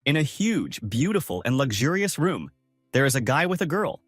In a huge, beautiful, and luxurious room, there is a guy with a girl.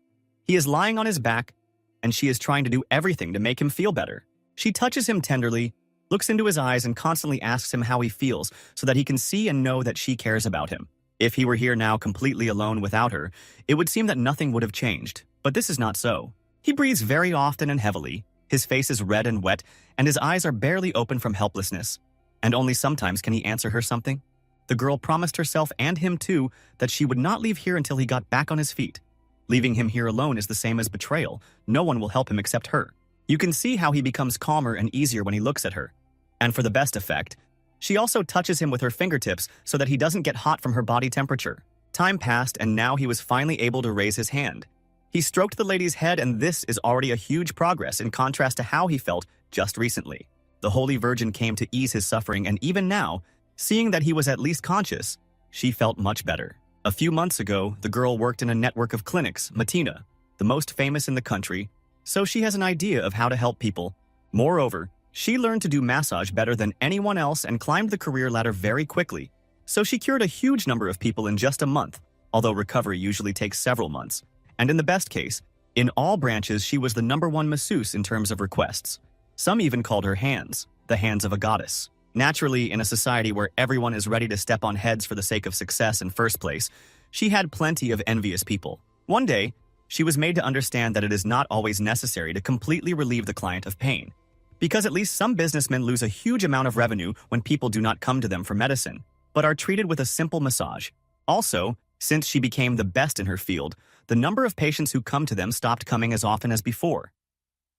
He is lying on his back, and she is trying to do everything to make him feel better. She touches him tenderly, looks into his eyes, and constantly asks him how he feels so that he can see and know that she cares about him. If he were here now completely alone without her, it would seem that nothing would have changed. But this is not so. He breathes very often and heavily, his face is red and wet, and his eyes are barely open from helplessness. And only sometimes can he answer her something. The girl promised herself and him too that she would not leave here until he got back on his feet. Leaving him here alone is the same as betrayal. No one will help him except her. You can see how he becomes calmer and easier when he looks at her. And for the best effect, she also touches him with her fingertips so that he doesn't get hot from her body temperature. Time passed, and now he was finally able to raise his hand. He stroked the lady's head, and this is already a huge progress in contrast to how he felt just recently. The Holy Virgin came to ease his suffering, and even now, seeing that he was at least conscious, she felt much better. A few months ago, the girl worked in a network of clinics, Matina, the most famous in the country, so she has an idea of how to help people. Moreover, she learned to do massage better than anyone else and climbed the career ladder very quickly. So she cured a huge number of people in just a month, although recovery usually takes several months. And in the best case, in all branches she was the #1 masseuse in terms of requests. Some even called her hands, the hands of a goddess. Naturally, in a society where everyone is ready to step on heads for the sake of success in first place, she had plenty of envious people. One day, she was made to understand that it is not always necessary to completely relieve the client of pain, because at least some businessmen lose a huge amount of revenue when people do not come to them for medicine, but are treated with a simple massage. Also, since she became the best in her field, the number of patients who come to them stopped coming as often as before.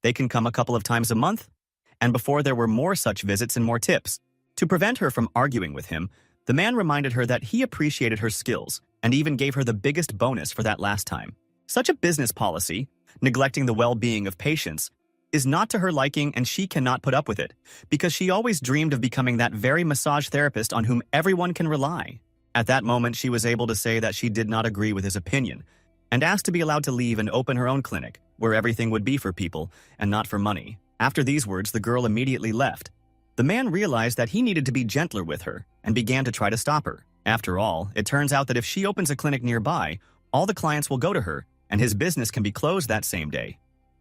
They can come a couple of times a month, and before there were more such visits and more tips. To prevent her from arguing with him, the man reminded her that he appreciated her skills and even gave her the biggest bonus for that last time. Such a business policy, neglecting the well-being of patients, is not to her liking, and she cannot put up with it, because she always dreamed of becoming that very massage therapist on whom everyone can rely. At that moment, she was able to say that she did not agree with his opinion, and asked to be allowed to leave and open her own clinic, where everything would be for people and not for money. After these words, the girl immediately left. The man realized that he needed to be gentler with her and began to try to stop her. After all, it turns out that if she opens a clinic nearby, all the clients will go to her, and his business can be closed that same day.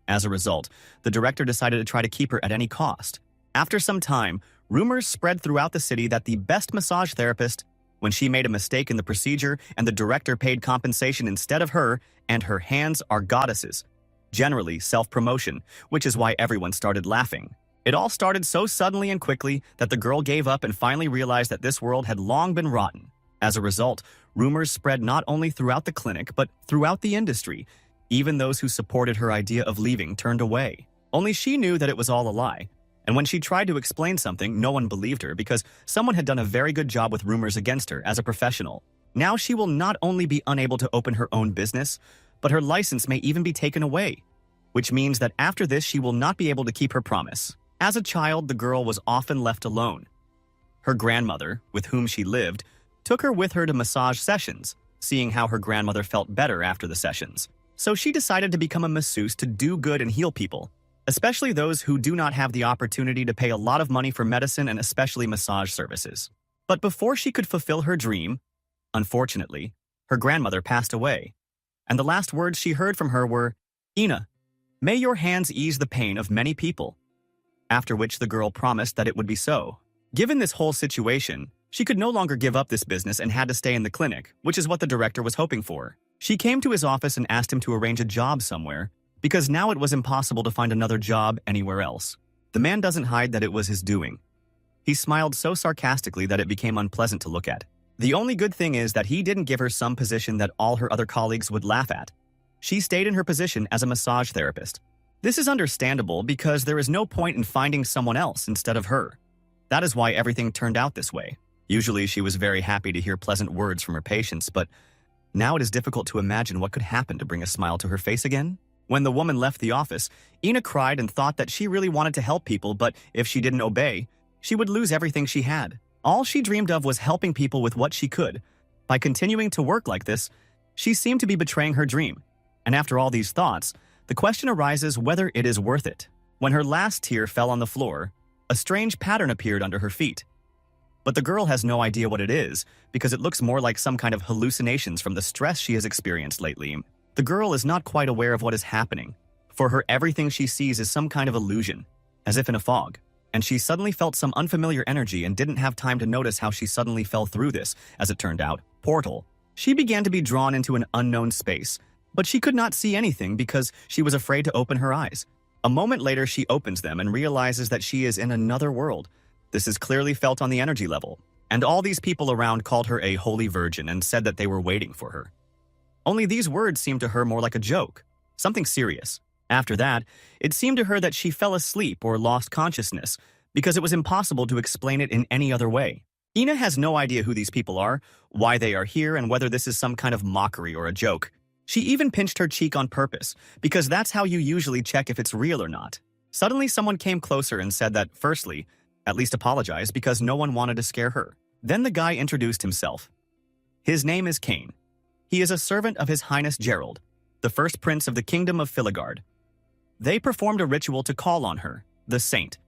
As a result, the director decided to try to keep her at any cost. After some time, rumors spread throughout the city that the best massage therapist, when she made a mistake in the procedure and the director paid compensation instead of her, and her hands are goddesses. Generally, self-promotion, which is why everyone started laughing. It all started so suddenly and quickly that the girl gave up and finally realized that this world had long been rotten. As a result, rumors spread not only throughout the clinic, but throughout the industry. Even those who supported her idea of leaving turned away. Only she knew that it was all a lie. And when she tried to explain something, no one believed her because someone had done a very good job with rumors against her as a professional. Now she will not only be unable to open her own business, but her license may even be taken away, which means that after this she will not be able to keep her promise. As a child, the girl was often left alone. Her grandmother, with whom she lived, took her with her to massage sessions, seeing how her grandmother felt better after the sessions. So she decided to become a masseuse to do good and heal people, especially those who do not have the opportunity to pay a lot of money for medicine and especially massage services. But before she could fulfill her dream, unfortunately, her grandmother passed away, and the last words she heard from her were, "Ina, may your hands ease the pain of many people." After which the girl promised that it would be so. Given this whole situation, she could no longer give up this business and had to stay in the clinic, which is what the director was hoping for. She came to his office and asked him to arrange a job somewhere, because now it was impossible to find another job anywhere else. The man doesn't hide that it was his doing. He smiled so sarcastically that it became unpleasant to look at. The only good thing is that he didn't give her some position that all her other colleagues would laugh at. She stayed in her position as a massage therapist. This is understandable because there is no point in finding someone else instead of her. That is why everything turned out this way. Usually she was very happy to hear pleasant words from her patients, but now it is difficult to imagine what could happen to bring a smile to her face again. When the woman left the office, Ina cried and thought that she really wanted to help people, but if she didn't obey, she would lose everything she had. All she dreamed of was helping people with what she could. By continuing to work like this, she seemed to be betraying her dream. And after all these thoughts, the question arises whether it is worth it. When her last tear fell on the floor, a strange pattern appeared under her feet. But the girl has no idea what it is, because it looks more like some kind of hallucinations from the stress she has experienced lately. The girl is not quite aware of what is happening. For her, everything she sees is some kind of illusion, as if in a fog. And she suddenly felt some unfamiliar energy and didn't have time to notice how she suddenly fell through this, as it turned out, portal. She began to be drawn into an unknown space, but she could not see anything because she was afraid to open her eyes. A moment later, she opens them and realizes that she is in another world. This is clearly felt on the energy level, and all these people around called her a holy virgin and said that they were waiting for her. Only these words seemed to her more like a joke, something serious. After that, it seemed to her that she fell asleep or lost consciousness, because it was impossible to explain it in any other way. Ina has no idea who these people are, why they are here, and whether this is some kind of mockery or a joke. She even pinched her cheek on purpose, because that's how you usually check if it's real or not. Suddenly, someone came closer and said that, firstly, at least apologize because no one wanted to scare her. Then the guy introduced himself. His name is Cain. He is a servant of His Highness Gerald, the first prince of the kingdom of Filigard. They performed a ritual to call on her, the saint,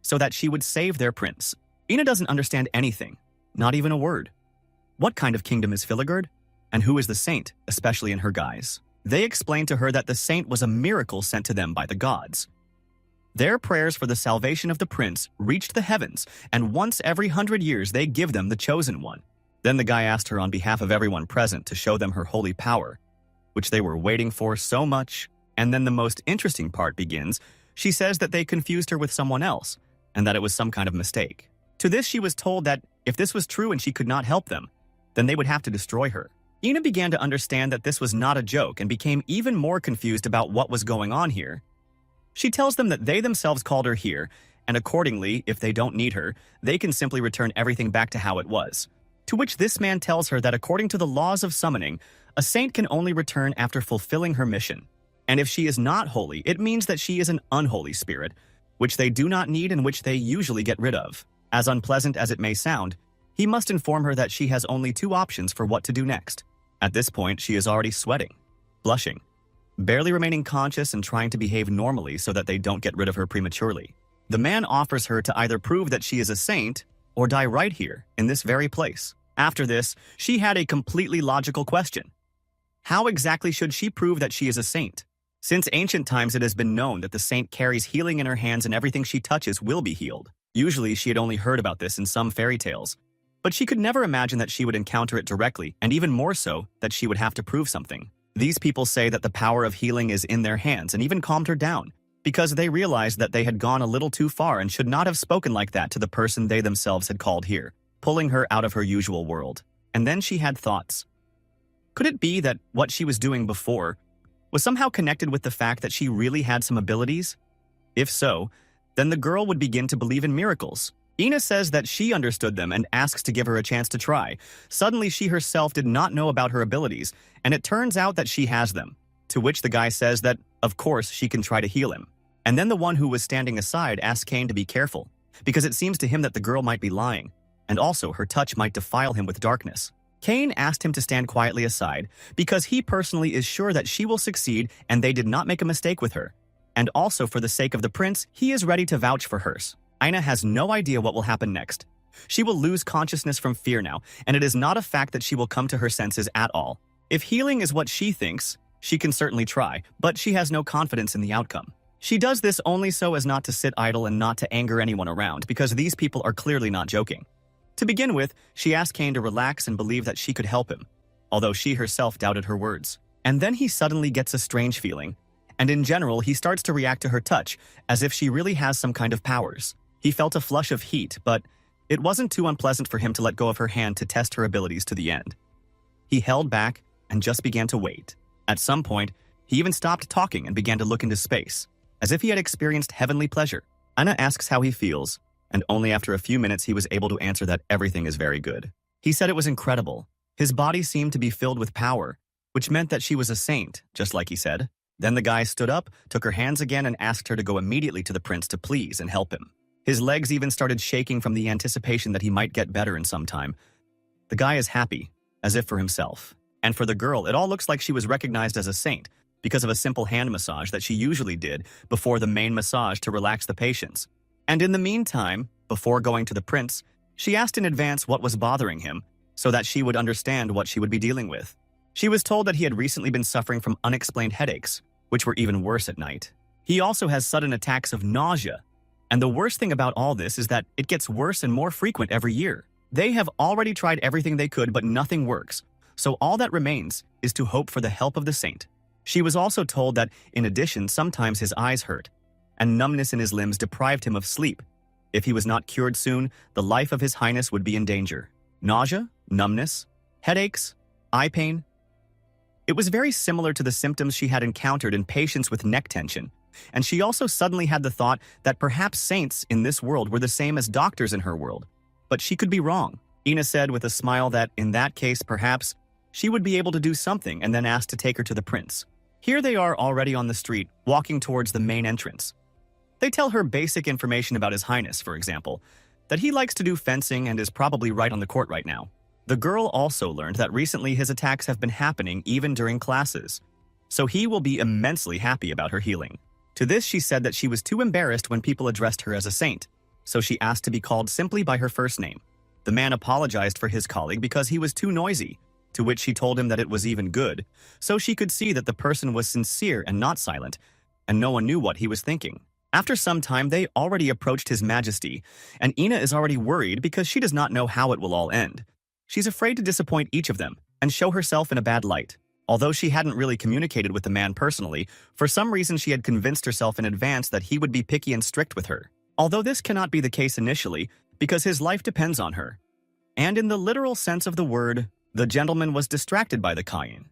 so that she would save their prince. Ina doesn't understand anything, not even a word. What kind of kingdom is Filigard? And who is the saint, especially in her guise? They explained to her that the saint was a miracle sent to them by the gods. Their prayers for the salvation of the prince reached the heavens, and once every 100 years they give them the chosen one. Then the guy asked her on behalf of everyone present to show them her holy power, which they were waiting for so much. And then the most interesting part begins. She says that they confused her with someone else, and that it was some kind of mistake. To this she was told that if this was true and she could not help them, then they would have to destroy her. Ina began to understand that this was not a joke and became even more confused about what was going on here. She tells them that they themselves called her here, and accordingly, if they don't need her, they can simply return everything back to how it was. To which this man tells her that according to the laws of summoning, a saint can only return after fulfilling her mission. And if she is not holy, it means that she is an unholy spirit, which they do not need and which they usually get rid of. As unpleasant as it may sound, he must inform her that she has only two options for what to do next. At this point, she is already sweating, blushing, barely remaining conscious and trying to behave normally so that they don't get rid of her prematurely. The man offers her to either prove that she is a saint or die right here, in this very place. After this, she had a completely logical question. How exactly should she prove that she is a saint? Since ancient times, it has been known that the saint carries healing in her hands and everything she touches will be healed. Usually, she had only heard about this in some fairy tales, but she could never imagine that she would encounter it directly, and even more so, that she would have to prove something. These people say that the power of healing is in their hands and even calmed her down, because they realized that they had gone a little too far and should not have spoken like that to the person they themselves had called here, pulling her out of her usual world. And then she had thoughts. Could it be that what she was doing before was somehow connected with the fact that she really had some abilities? If so, then the girl would begin to believe in miracles. Ina says that she understood them and asks to give her a chance to try. Suddenly, she herself did not know about her abilities, and it turns out that she has them. To which the guy says that, of course, she can try to heal him. And then the one who was standing aside asks Cain to be careful, because it seems to him that the girl might be lying, and also her touch might defile him with darkness. Cain asked him to stand quietly aside, because he personally is sure that she will succeed and they did not make a mistake with her. And also for the sake of the prince, he is ready to vouch for hers. Ina has no idea what will happen next. She will lose consciousness from fear now, and it is not a fact that she will come to her senses at all. If healing is what she thinks, she can certainly try, but she has no confidence in the outcome. She does this only so as not to sit idle and not to anger anyone around, because these people are clearly not joking. To begin with, she asked Cain to relax and believe that she could help him, although she herself doubted her words. And then he suddenly gets a strange feeling, and in general, he starts to react to her touch, as if she really has some kind of powers. He felt a flush of heat, but it wasn't too unpleasant for him to let go of her hand to test her abilities to the end. He held back and just began to wait. At some point, he even stopped talking and began to look into space, as if he had experienced heavenly pleasure. Ina asks how he feels, and only after a few minutes he was able to answer that everything is very good. He said it was incredible. His body seemed to be filled with power, which meant that she was a saint, just like he said. Then the guy stood up, took her hands again, and asked her to go immediately to the prince to please and help him. His legs even started shaking from the anticipation that he might get better in some time. The guy is happy, as if for himself. And for the girl, it all looks like she was recognized as a saint because of a simple hand massage that she usually did before the main massage to relax the patients. And in the meantime, before going to the prince, She asked in advance what was bothering him, so that she would understand what she would be dealing with. She was told that he had recently been suffering from unexplained headaches, which were even worse at night. He also has sudden attacks of nausea, and the worst thing about all this is that it gets worse and more frequent every year. They have already tried everything they could, but nothing works, so all that remains is to hope for the help of the saint. She was also told that, in addition, sometimes his eyes hurt, and numbness in his limbs deprived him of sleep. If he was not cured soon, the life of His Highness would be in danger. Nausea, numbness, headaches, eye pain. It was very similar to the symptoms she had encountered in patients with neck tension, and she also suddenly had the thought that perhaps saints in this world were the same as doctors in her world. But she could be wrong. Ina said with a smile that, in that case, perhaps, she would be able to do something, and then asked to take her to the prince. Here they are already on the street, walking towards the main entrance. They tell her basic information about His Highness, for example, that he likes to do fencing and is probably right on the court right now. The girl also learned that recently his attacks have been happening even during classes, so he will be immensely happy about her healing. To this, she said that she was too embarrassed when people addressed her as a saint, so she asked to be called simply by her first name. The man apologized for his colleague because he was too noisy, to which she told him that it was even good, so she could see that the person was sincere and not silent, and no one knew what he was thinking. After some time, they already approached His Majesty, and Ina is already worried because she does not know how it will all end. She's afraid to disappoint each of them and show herself in a bad light. Although she hadn't really communicated with the man personally, for some reason she had convinced herself in advance that he would be picky and strict with her. Although this cannot be the case initially, because his life depends on her. And in the literal sense of the word, the gentleman was distracted by the Cayenne.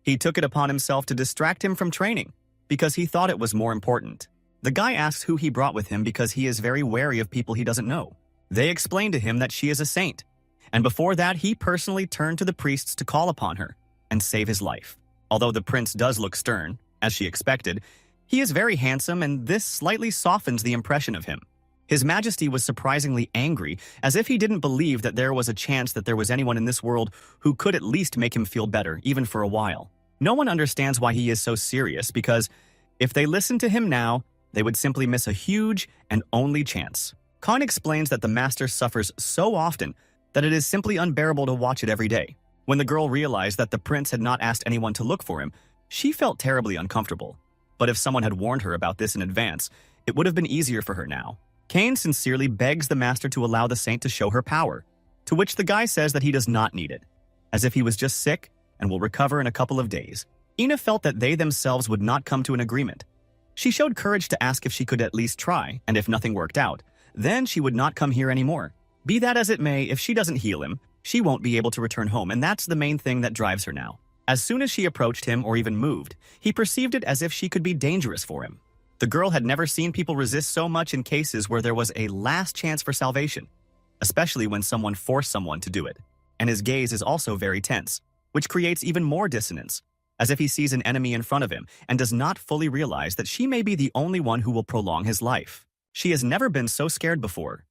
He took it upon himself to distract him from training, because he thought it was more important. The guy asks who he brought with him because he is very wary of people he doesn't know. They explain to him that she is a saint, and before that he personally turned to the priests to call upon her and save his life. Although the prince does look stern, as she expected, he is very handsome, and this slightly softens the impression of him. His Majesty was surprisingly angry, as if he didn't believe that there was a chance that there was anyone in this world who could at least make him feel better, even for a while. No one understands why he is so serious, because if they listened to him now, they would simply miss a huge and only chance. Khan explains that the master suffers so often that it is simply unbearable to watch it every day. When the girl realized that the prince had not asked anyone to look for him, she felt terribly uncomfortable. But if someone had warned her about this in advance, it would have been easier for her now. Kane sincerely begs the master to allow the saint to show her power, to which the guy says that he does not need it, as if he was just sick and will recover in a couple of days. Ina felt that they themselves would not come to an agreement. She showed courage to ask if she could at least try, and if nothing worked out, then she would not come here anymore. Be that as it may, if she doesn't heal him, she won't be able to return home, and that's the main thing that drives her now. As soon as she approached him or even moved, he perceived it as if she could be dangerous for him. The girl had never seen people resist so much in cases where there was a last chance for salvation, especially when someone forced someone to do it. And his gaze is also very tense, which creates even more dissonance, as if he sees an enemy in front of him and does not fully realize that she may be the only one who will prolong his life. She has never been so scared before.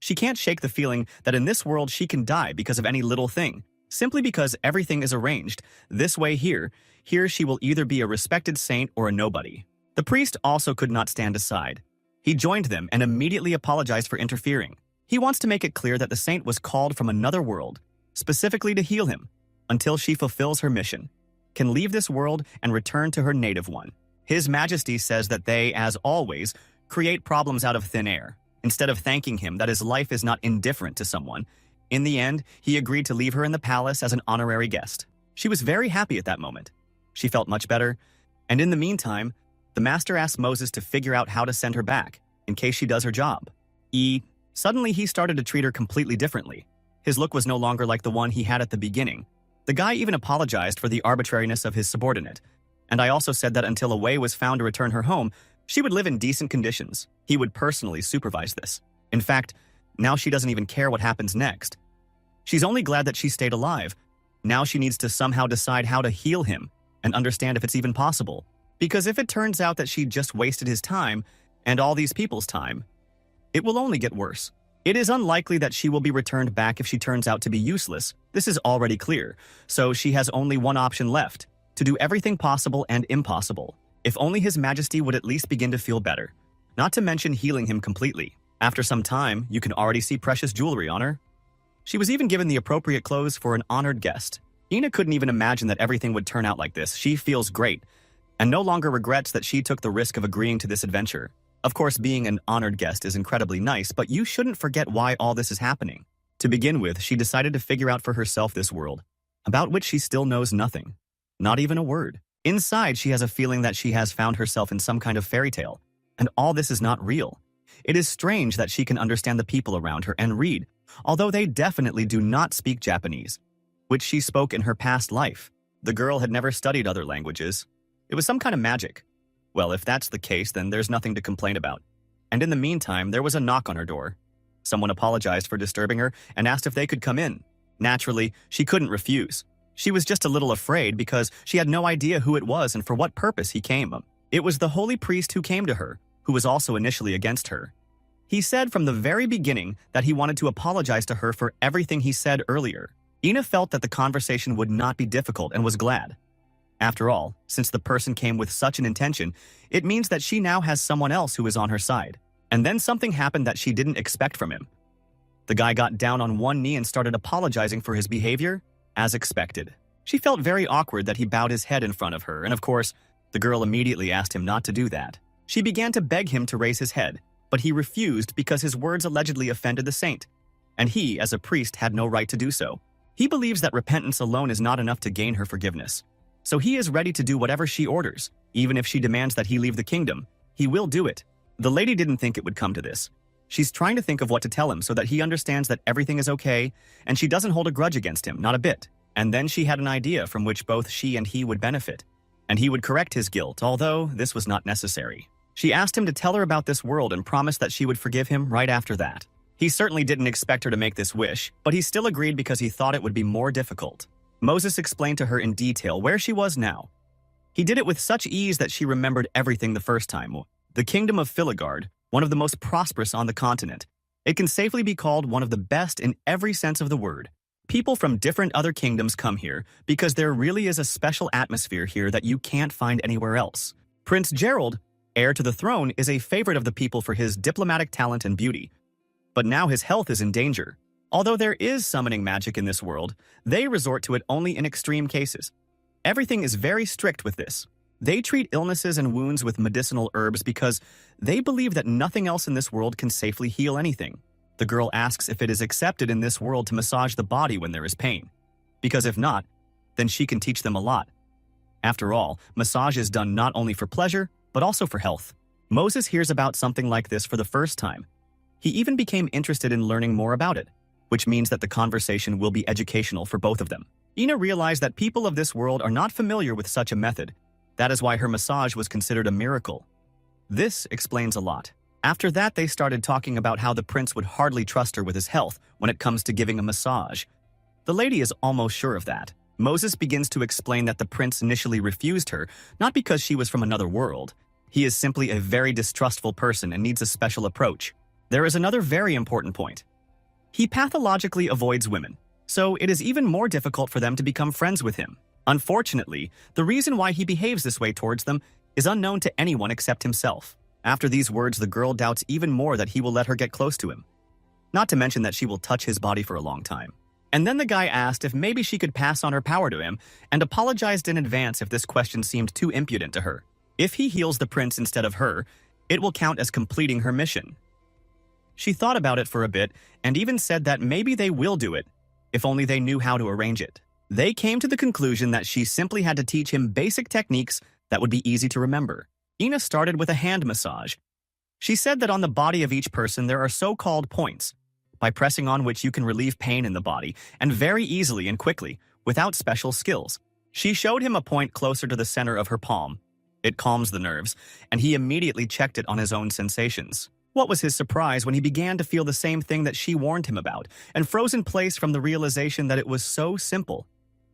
She can't shake the feeling that in this world she can die because of any little thing, simply because everything is arranged this way here. Here she will either be a respected saint or a nobody. The priest also could not stand aside. He joined them and immediately apologized for interfering. He wants to make it clear that the saint was called from another world, specifically to heal him, until she fulfills her mission, can leave this world and return to her native one. His Majesty says that they, as always, create problems out of thin air. Instead of thanking him that his life is not indifferent to someone, in the end, he agreed to leave her in the palace as an honorary guest. She was very happy at that moment. She felt much better, and in the meantime, the master asked Moses to figure out how to send her back, in case she does her job. Suddenly he started to treat her completely differently. His look was no longer like the one he had at the beginning. The guy even apologized for the arbitrariness of his subordinate, and I also said that until a way was found to return her home, she would live in decent conditions. He would personally supervise this. In fact, now she doesn't even care what happens next. She's only glad that she stayed alive. Now she needs to somehow decide how to heal him and understand if it's even possible. Because if it turns out that she just wasted his time and all these people's time, it will only get worse. It is unlikely that she will be returned back if she turns out to be useless. This is already clear. So she has only one option left, to do everything possible and impossible. If only His Majesty would at least begin to feel better, not to mention healing him completely. After some time, you can already see precious jewelry on her. She was even given the appropriate clothes for an honored guest. Ina couldn't even imagine that everything would turn out like this. She feels great, and no longer regrets that she took the risk of agreeing to this adventure. Of course, being an honored guest is incredibly nice, but you shouldn't forget why all this is happening. To begin with, she decided to figure out for herself this world, about which she still knows nothing. Not even a word. Inside, she has a feeling that she has found herself in some kind of fairy tale, and all this is not real. It is strange that she can understand the people around her and read, although they definitely do not speak Japanese, which she spoke in her past life. The girl had never studied other languages. It was some kind of magic. Well, if that's the case, then there's nothing to complain about. And in the meantime, there was a knock on her door. Someone apologized for disturbing her and asked if they could come in. Naturally, she couldn't refuse. She was just a little afraid because she had no idea who it was and for what purpose he came. It was the holy priest who came to her, who was also initially against her. He said from the very beginning that he wanted to apologize to her for everything he said earlier. Ina felt that the conversation would not be difficult and was glad. After all, since the person came with such an intention, it means that she now has someone else who is on her side. And then something happened that she didn't expect from him. The guy got down on one knee and started apologizing for his behavior, as expected. She felt very awkward that he bowed his head in front of her, and of course, the girl immediately asked him not to do that. She began to beg him to raise his head, but he refused because his words allegedly offended the saint, and he, as a priest, had no right to do so. He believes that repentance alone is not enough to gain her forgiveness. So he is ready to do whatever she orders. Even if she demands that he leave the kingdom, he will do it. The lady didn't think it would come to this. She's trying to think of what to tell him so that he understands that everything is okay, and she doesn't hold a grudge against him, not a bit. And then she had an idea from which both she and he would benefit. And he would correct his guilt, although this was not necessary. She asked him to tell her about this world and promised that she would forgive him right after that. He certainly didn't expect her to make this wish, but he still agreed because he thought it would be more difficult. Moses explained to her in detail where she was now. He did it with such ease that she remembered everything the first time. The kingdom of Philagard, one of the most prosperous on the continent. It can safely be called one of the best in every sense of the word. People from different other kingdoms come here because there really is a special atmosphere here that you can't find anywhere else. Prince Gerald, heir to the throne, is a favorite of the people for his diplomatic talent and beauty. But now his health is in danger. Although there is summoning magic in this world, they resort to it only in extreme cases. Everything is very strict with this. They treat illnesses and wounds with medicinal herbs because they believe that nothing else in this world can safely heal anything. The girl asks if it is accepted in this world to massage the body when there is pain. Because if not, then she can teach them a lot. After all, massage is done not only for pleasure, but also for health. Moses hears about something like this for the first time. He even became interested in learning more about it, which means that the conversation will be educational for both of them. Ina realized that people of this world are not familiar with such a method. That is why her massage was considered a miracle. This explains a lot. After that, they started talking about how the prince would hardly trust her with his health when it comes to giving a massage. The lady is almost sure of that. Moses begins to explain that the prince initially refused her, not because she was from another world. He is simply a very distrustful person and needs a special approach. There is another very important point. He pathologically avoids women, so it is even more difficult for them to become friends with him. Unfortunately, the reason why he behaves this way towards them is unknown to anyone except himself. After these words, the girl doubts even more that he will let her get close to him. Not to mention that she will touch his body for a long time. And then the guy asked if maybe she could pass on her power to him and apologized in advance if this question seemed too impudent to her. If he heals the prince instead of her, it will count as completing her mission. She thought about it for a bit and even said that maybe they will do it, if only they knew how to arrange it. They came to the conclusion that she simply had to teach him basic techniques that would be easy to remember. Ina started with a hand massage. She said that on the body of each person there are so-called points, by pressing on which you can relieve pain in the body, and very easily and quickly, without special skills. She showed him a point closer to the center of her palm. It calms the nerves, and he immediately checked it on his own sensations. What was his surprise when he began to feel the same thing that she warned him about, and froze in place from the realization that it was so simple.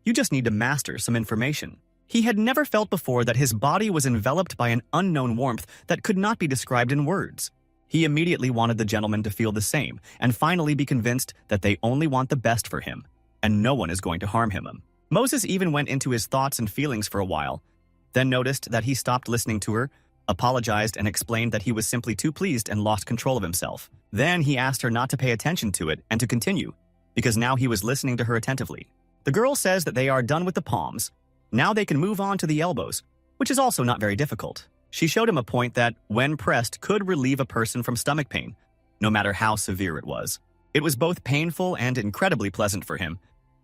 You just need to master some information. He had never felt before that his body was enveloped by an unknown warmth that could not be described in words. He immediately wanted the gentleman to feel the same, and finally be convinced that they only want the best for him, and no one is going to harm him. Moses even went into his thoughts and feelings for a while, then noticed that he stopped listening to her, apologized and explained that he was simply too pleased and lost control of himself. Then he asked her not to pay attention to it and to continue, because now he was listening to her attentively. The girl says that they are done with the palms. Now they can move on to the elbows, which is also not very difficult. She showed him a point that, when pressed, could relieve a person from stomach pain, no matter how severe it was. It was both painful and incredibly pleasant for him.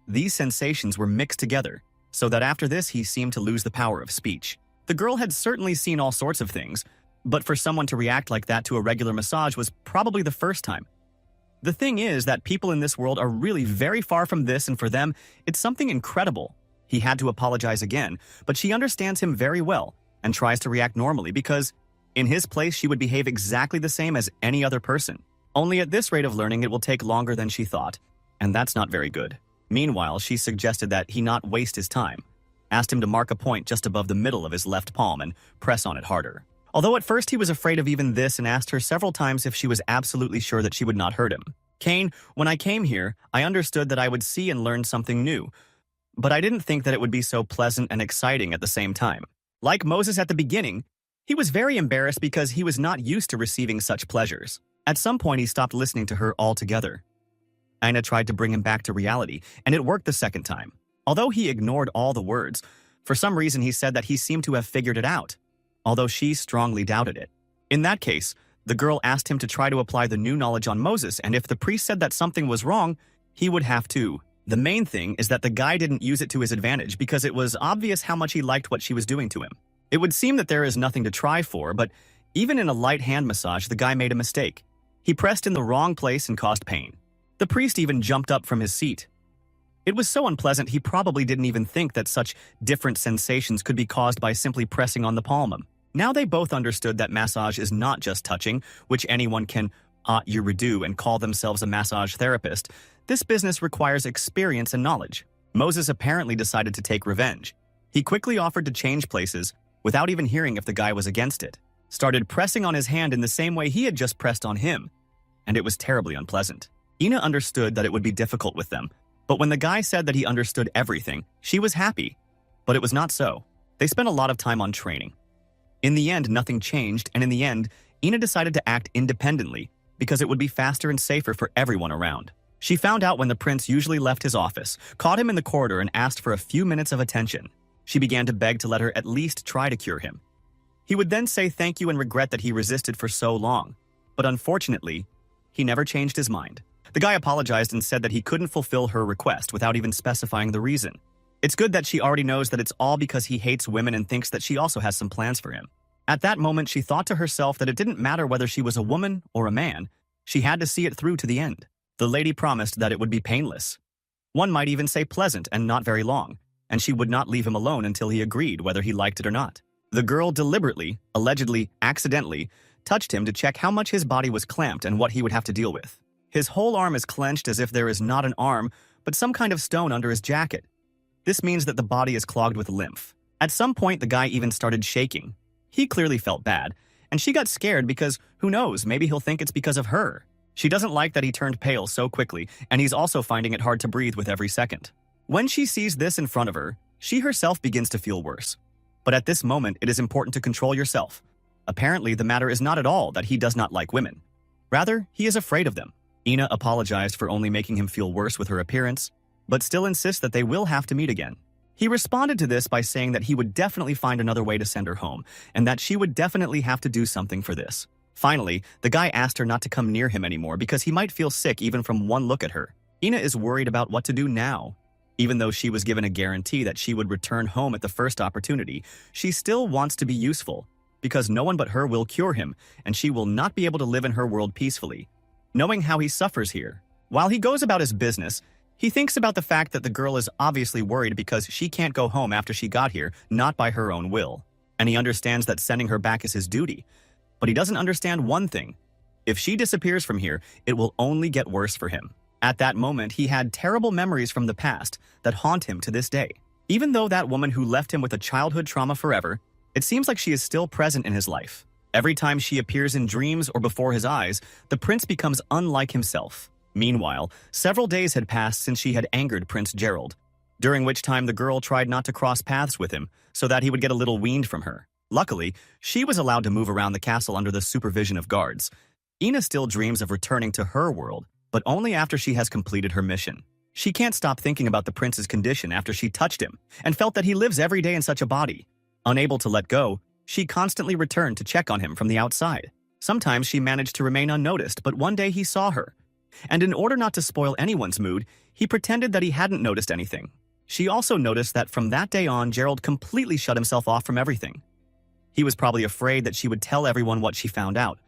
These sensations were mixed together, so that after this he seemed to lose the power of speech. The girl had certainly seen all sorts of things, but for someone to react like that to a regular massage was probably the first time. The thing is that people in this world are really very far from this, and for them, it's something incredible. He had to apologize again, but she understands him very well and tries to react normally because, in his place, she would behave exactly the same as any other person. Only at this rate of learning, it will take longer than she thought, and that's not very good. Meanwhile, she suggested that he not waste his time, asked him to mark a point just above the middle of his left palm and press on it harder. Although at first he was afraid of even this and asked her several times if she was absolutely sure that she would not hurt him. Kane, when I came here, I understood that I would see and learn something new, but I didn't think that it would be so pleasant and exciting at the same time. Like Moses at the beginning, he was very embarrassed because he was not used to receiving such pleasures. At some point, he stopped listening to her altogether. Ina tried to bring him back to reality, and it worked the second time. Although he ignored all the words, for some reason he said that he seemed to have figured it out, although she strongly doubted it. In that case, the girl asked him to try to apply the new knowledge on Moses, and if the priest said that something was wrong, he would have to. The main thing is that the guy didn't use it to his advantage because it was obvious how much he liked what she was doing to him. It would seem that there is nothing to try for, but even in a light hand massage, the guy made a mistake. He pressed in the wrong place and caused pain. The priest even jumped up from his seat. It was so unpleasant he probably didn't even think that such different sensations could be caused by simply pressing on the palm. Now they both understood that massage is not just touching, which anyone can do and call themselves a massage therapist. This business requires experience and knowledge. Moses apparently decided to take revenge. He quickly offered to change places without even hearing if the guy was against it. Started pressing on his hand in the same way he had just pressed on him, and it was terribly unpleasant. Ina understood that it would be difficult with them, but when the guy said that he understood everything, she was happy. But it was not so. They spent a lot of time on training. In the end, nothing changed, and in the end, Ina decided to act independently because it would be faster and safer for everyone around. She found out when the prince usually left his office, caught him in the corridor, and asked for a few minutes of attention. She began to beg to let her at least try to cure him. He would then say thank you and regret that he resisted for so long. But unfortunately, he never changed his mind. The guy apologized and said that he couldn't fulfill her request without even specifying the reason. It's good that she already knows that it's all because he hates women and thinks that she also has some plans for him. At that moment, she thought to herself that it didn't matter whether she was a woman or a man. She had to see it through to the end. The lady promised that it would be painless. One might even say pleasant and not very long, and she would not leave him alone until he agreed whether he liked it or not. The girl deliberately, allegedly, accidentally, touched him to check how much his body was clamped and what he would have to deal with. His whole arm is clenched as if there is not an arm, but some kind of stone under his jacket. This means that the body is clogged with lymph. At some point, the guy even started shaking. He clearly felt bad, and she got scared because, who knows, maybe he'll think it's because of her. She doesn't like that he turned pale so quickly, and he's also finding it hard to breathe with every second. When she sees this in front of her, she herself begins to feel worse. But at this moment, it is important to control yourself. Apparently, the matter is not at all that he does not like women. Rather, he is afraid of them. Ina apologized for only making him feel worse with her appearance, but still insists that they will have to meet again. He responded to this by saying that he would definitely find another way to send her home, and that she would definitely have to do something for this. Finally, the guy asked her not to come near him anymore because he might feel sick even from one look at her. Ina is worried about what to do now. Even though she was given a guarantee that she would return home at the first opportunity, she still wants to be useful, because no one but her will cure him, and she will not be able to live in her world peacefully. Knowing how he suffers here, while he goes about his business, he thinks about the fact that the girl is obviously worried because she can't go home after she got here, not by her own will. And he understands that sending her back is his duty. But he doesn't understand one thing. If she disappears from here, it will only get worse for him. At that moment, he had terrible memories from the past that haunt him to this day. Even though that woman who left him with a childhood trauma forever, it seems like she is still present in his life. Every time she appears in dreams or before his eyes, the prince becomes unlike himself. Meanwhile, several days had passed since she had angered Prince Gerald, during which time the girl tried not to cross paths with him so that he would get a little weaned from her. Luckily, she was allowed to move around the castle under the supervision of guards. Ina still dreams of returning to her world, but only after she has completed her mission. She can't stop thinking about the prince's condition after she touched him and felt that he lives every day in such a body. Unable to let go, she constantly returned to check on him from the outside. Sometimes she managed to remain unnoticed, but one day he saw her. And in order not to spoil anyone's mood, he pretended that he hadn't noticed anything. She also noticed that from that day on, Gerald completely shut himself off from everything. He was probably afraid that she would tell everyone what she found out,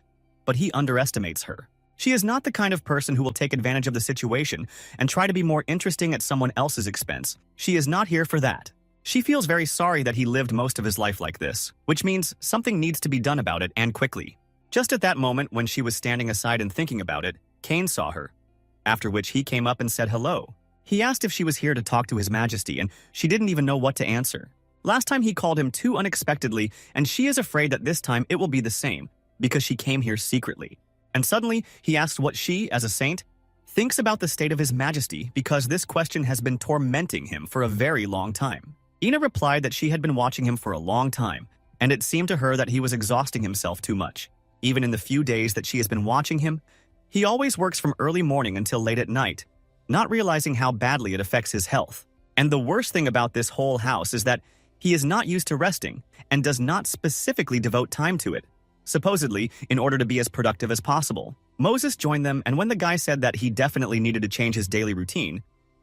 but he underestimates her. She is not the kind of person who will take advantage of the situation and try to be more interesting at someone else's expense. She is not here for that. She feels very sorry that he lived most of his life like this, which means something needs to be done about it and quickly. Just at that moment when she was standing aside and thinking about it, Cain saw her, after which he came up and said hello. He asked if she was here to talk to His Majesty, and she didn't even know what to answer. Last time he called him too unexpectedly, and she is afraid that this time it will be the same, because she came here secretly. And suddenly, he asked what she, as a saint, thinks about the state of His Majesty, because this question has been tormenting him for a very long time. Ina replied that she had been watching him for a long time, and it seemed to her that he was exhausting himself too much. Even in the few days that she has been watching him, he always works from early morning until late at night, not realizing how badly it affects his health. And the worst thing about this whole house is that he is not used to resting and does not specifically devote time to it, supposedly in order to be as productive as possible. Moses joined them, and when the guy said that he definitely needed to change his daily routine,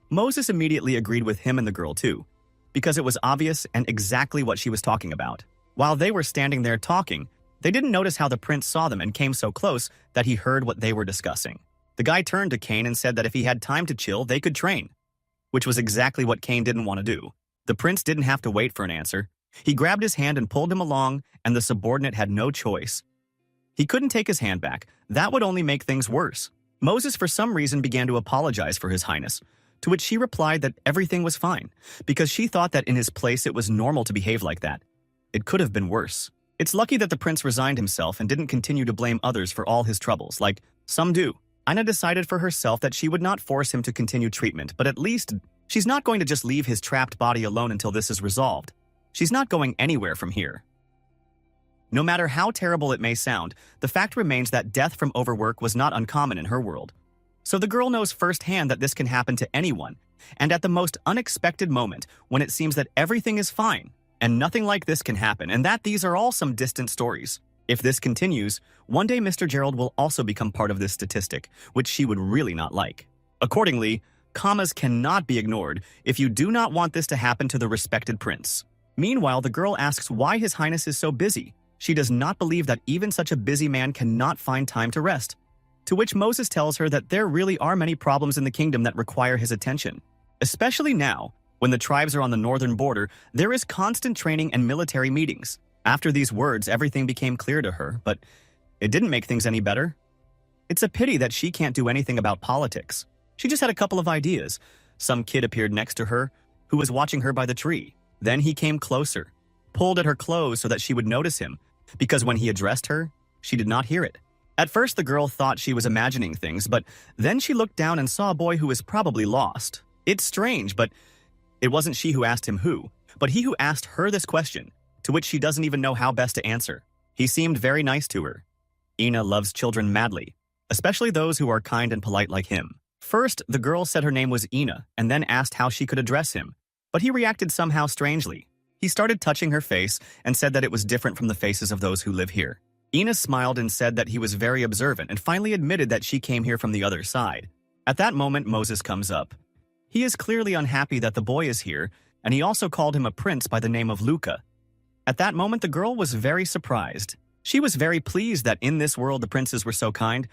Moses immediately agreed with him and the girl too, because it was obvious and exactly what she was talking about. While they were standing there talking, they didn't notice how the prince saw them and came so close that he heard what they were discussing. The guy turned to Cain and said that if he had time to chill, they could train, which was exactly what Cain didn't want to do. The prince didn't have to wait for an answer. He grabbed his hand and pulled him along, and the subordinate had no choice. He couldn't take his hand back. That would only make things worse. Moses, for some reason, began to apologize for His Highness, to which she replied that everything was fine, because she thought that in his place it was normal to behave like that. It could have been worse. It's lucky that the prince resigned himself and didn't continue to blame others for all his troubles, like some do. Ina decided for herself that she would not force him to continue treatment, but at least she's not going to just leave his trapped body alone until this is resolved. She's not going anywhere from here. No matter how terrible it may sound, the fact remains that death from overwork was not uncommon in her world. So the girl knows firsthand that this can happen to anyone, and at the most unexpected moment, when it seems that everything is fine, and nothing like this can happen, and that these are all some distant stories. If this continues, one day Mr. Gerald will also become part of this statistic, which she would really not like. Accordingly, commas cannot be ignored if you do not want this to happen to the respected prince. Meanwhile, the girl asks why His Highness is so busy. She does not believe that even such a busy man cannot find time to rest. To which Moses tells her that there really are many problems in the kingdom that require his attention. Especially now, when the tribes are on the northern border, there is constant training and military meetings. After these words, everything became clear to her, but it didn't make things any better. It's a pity that she can't do anything about politics. She just had a couple of ideas. Some kid appeared next to her, who was watching her by the tree. Then he came closer, pulled at her clothes so that she would notice him, because when he addressed her, she did not hear it. At first, the girl thought she was imagining things, but then she looked down and saw a boy who was probably lost. It's strange, but it wasn't she who asked him who, but he who asked her this question, to which she doesn't even know how best to answer. He seemed very nice to her. Ina loves children madly, especially those who are kind and polite like him. First, the girl said her name was Ina, and then asked how she could address him, but he reacted somehow strangely. He started touching her face and said that it was different from the faces of those who live here. Ina smiled and said that he was very observant and finally admitted that she came here from the other side. At that moment, Moses comes up. He is clearly unhappy that the boy is here, and he also called him a prince by the name of Luca. At that moment, the girl was very surprised. She was very pleased that in this world the princes were so kind,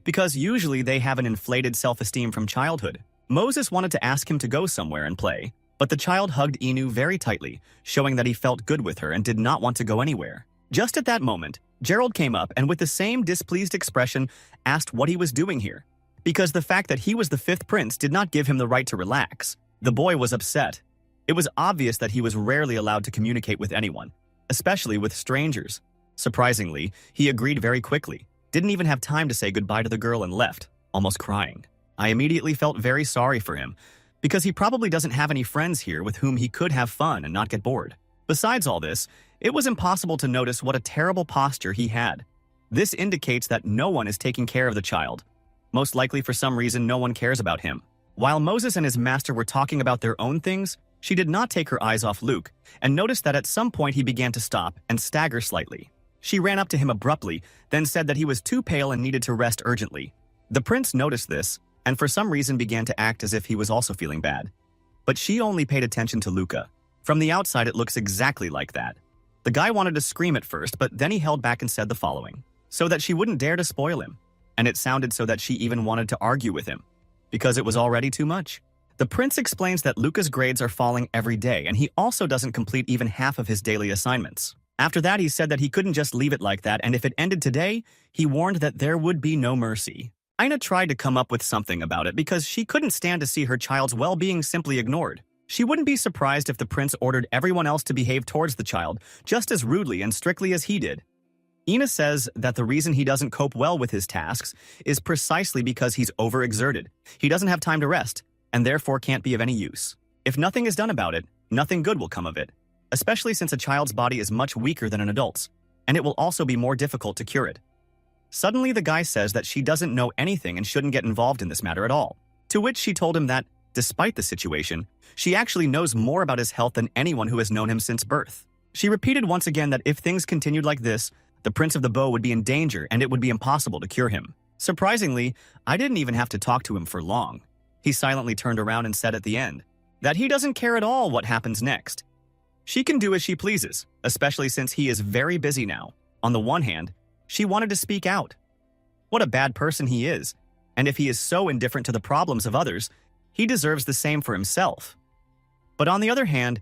because usually they have an inflated self-esteem from childhood. Moses wanted to ask him to go somewhere and play, but the child hugged Inu very tightly, showing that he felt good with her and did not want to go anywhere. Just at that moment, Gerald came up and with the same displeased expression asked what he was doing here, because the fact that he was the fifth prince did not give him the right to relax. The boy was upset. It was obvious that he was rarely allowed to communicate with anyone, especially with strangers. Surprisingly, he agreed very quickly, didn't even have time to say goodbye to the girl and left, almost crying. I immediately felt very sorry for him, because he probably doesn't have any friends here with whom he could have fun and not get bored. Besides all this, it was impossible to notice what a terrible posture he had. This indicates that no one is taking care of the child. Most likely for some reason no one cares about him. While Moses and his master were talking about their own things, she did not take her eyes off Luke and noticed that at some point he began to stop and stagger slightly. She ran up to him abruptly, then said that he was too pale and needed to rest urgently. The prince noticed this and for some reason began to act as if he was also feeling bad. But she only paid attention to Luca. From the outside it looks exactly like that. The guy wanted to scream at first, but then he held back and said the following, so that she wouldn't dare to spoil him. And it sounded so that she even wanted to argue with him, because it was already too much. The prince explains that Luca's grades are falling every day, and he also doesn't complete even half of his daily assignments. After that, he said that he couldn't just leave it like that, and if it ended today, he warned that there would be no mercy. Ina tried to come up with something about it because she couldn't stand to see her child's well-being simply ignored. She wouldn't be surprised if the prince ordered everyone else to behave towards the child just as rudely and strictly as he did. Ina says that the reason he doesn't cope well with his tasks is precisely because he's overexerted. He doesn't have time to rest, and therefore can't be of any use. If nothing is done about it, nothing good will come of it, especially since a child's body is much weaker than an adult's, and it will also be more difficult to cure it. Suddenly, the guy says that she doesn't know anything and shouldn't get involved in this matter at all, to which she told him that, despite the situation, she actually knows more about his health than anyone who has known him since birth. She repeated once again that if things continued like this, the Prince of the Bow would be in danger and it would be impossible to cure him. Surprisingly, I didn't even have to talk to him for long. He silently turned around and said at the end that he doesn't care at all what happens next. She can do as she pleases, especially since he is very busy now. On the one hand, she wanted to speak out. What a bad person he is, and if he is so indifferent to the problems of others, he deserves the same for himself. But on the other hand,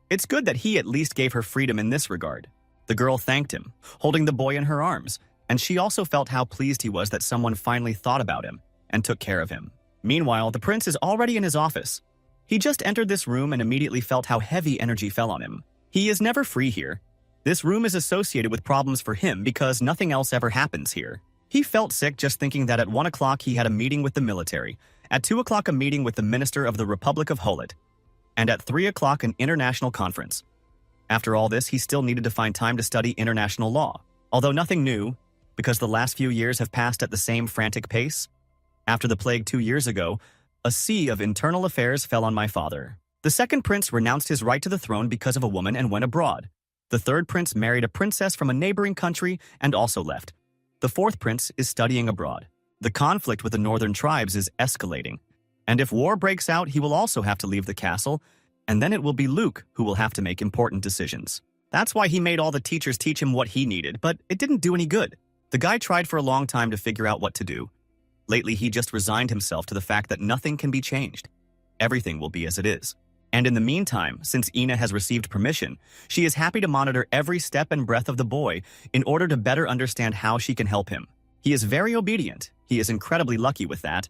it's good that he at least gave her freedom in this regard. The girl thanked him, holding the boy in her arms, and she also felt how pleased he was that someone finally thought about him and took care of him. Meanwhile, the prince is already in his office. He just entered this room and immediately felt how heavy energy fell on him. He is never free here. This room is associated with problems for him because nothing else ever happens here. He felt sick just thinking that at 1 o'clock he had a meeting with the military, at 2 o'clock a meeting with the Minister of the Republic of Holit, and at 3 o'clock an international conference. After all this, he still needed to find time to study international law, although nothing new, because the last few years have passed at the same frantic pace. After the plague 2 years ago, a sea of internal affairs fell on my father. The second prince renounced his right to the throne because of a woman and went abroad. The third prince married a princess from a neighboring country and also left. The fourth prince is studying abroad. The conflict with the northern tribes is escalating, and if war breaks out, he will also have to leave the castle, and then it will be Luke who will have to make important decisions. That's why he made all the teachers teach him what he needed, but it didn't do any good. The guy tried for a long time to figure out what to do. Lately, he just resigned himself to the fact that nothing can be changed. Everything will be as it is. And in the meantime, since Ina has received permission, she is happy to monitor every step and breath of the boy in order to better understand how she can help him. He is very obedient. He is incredibly lucky with that.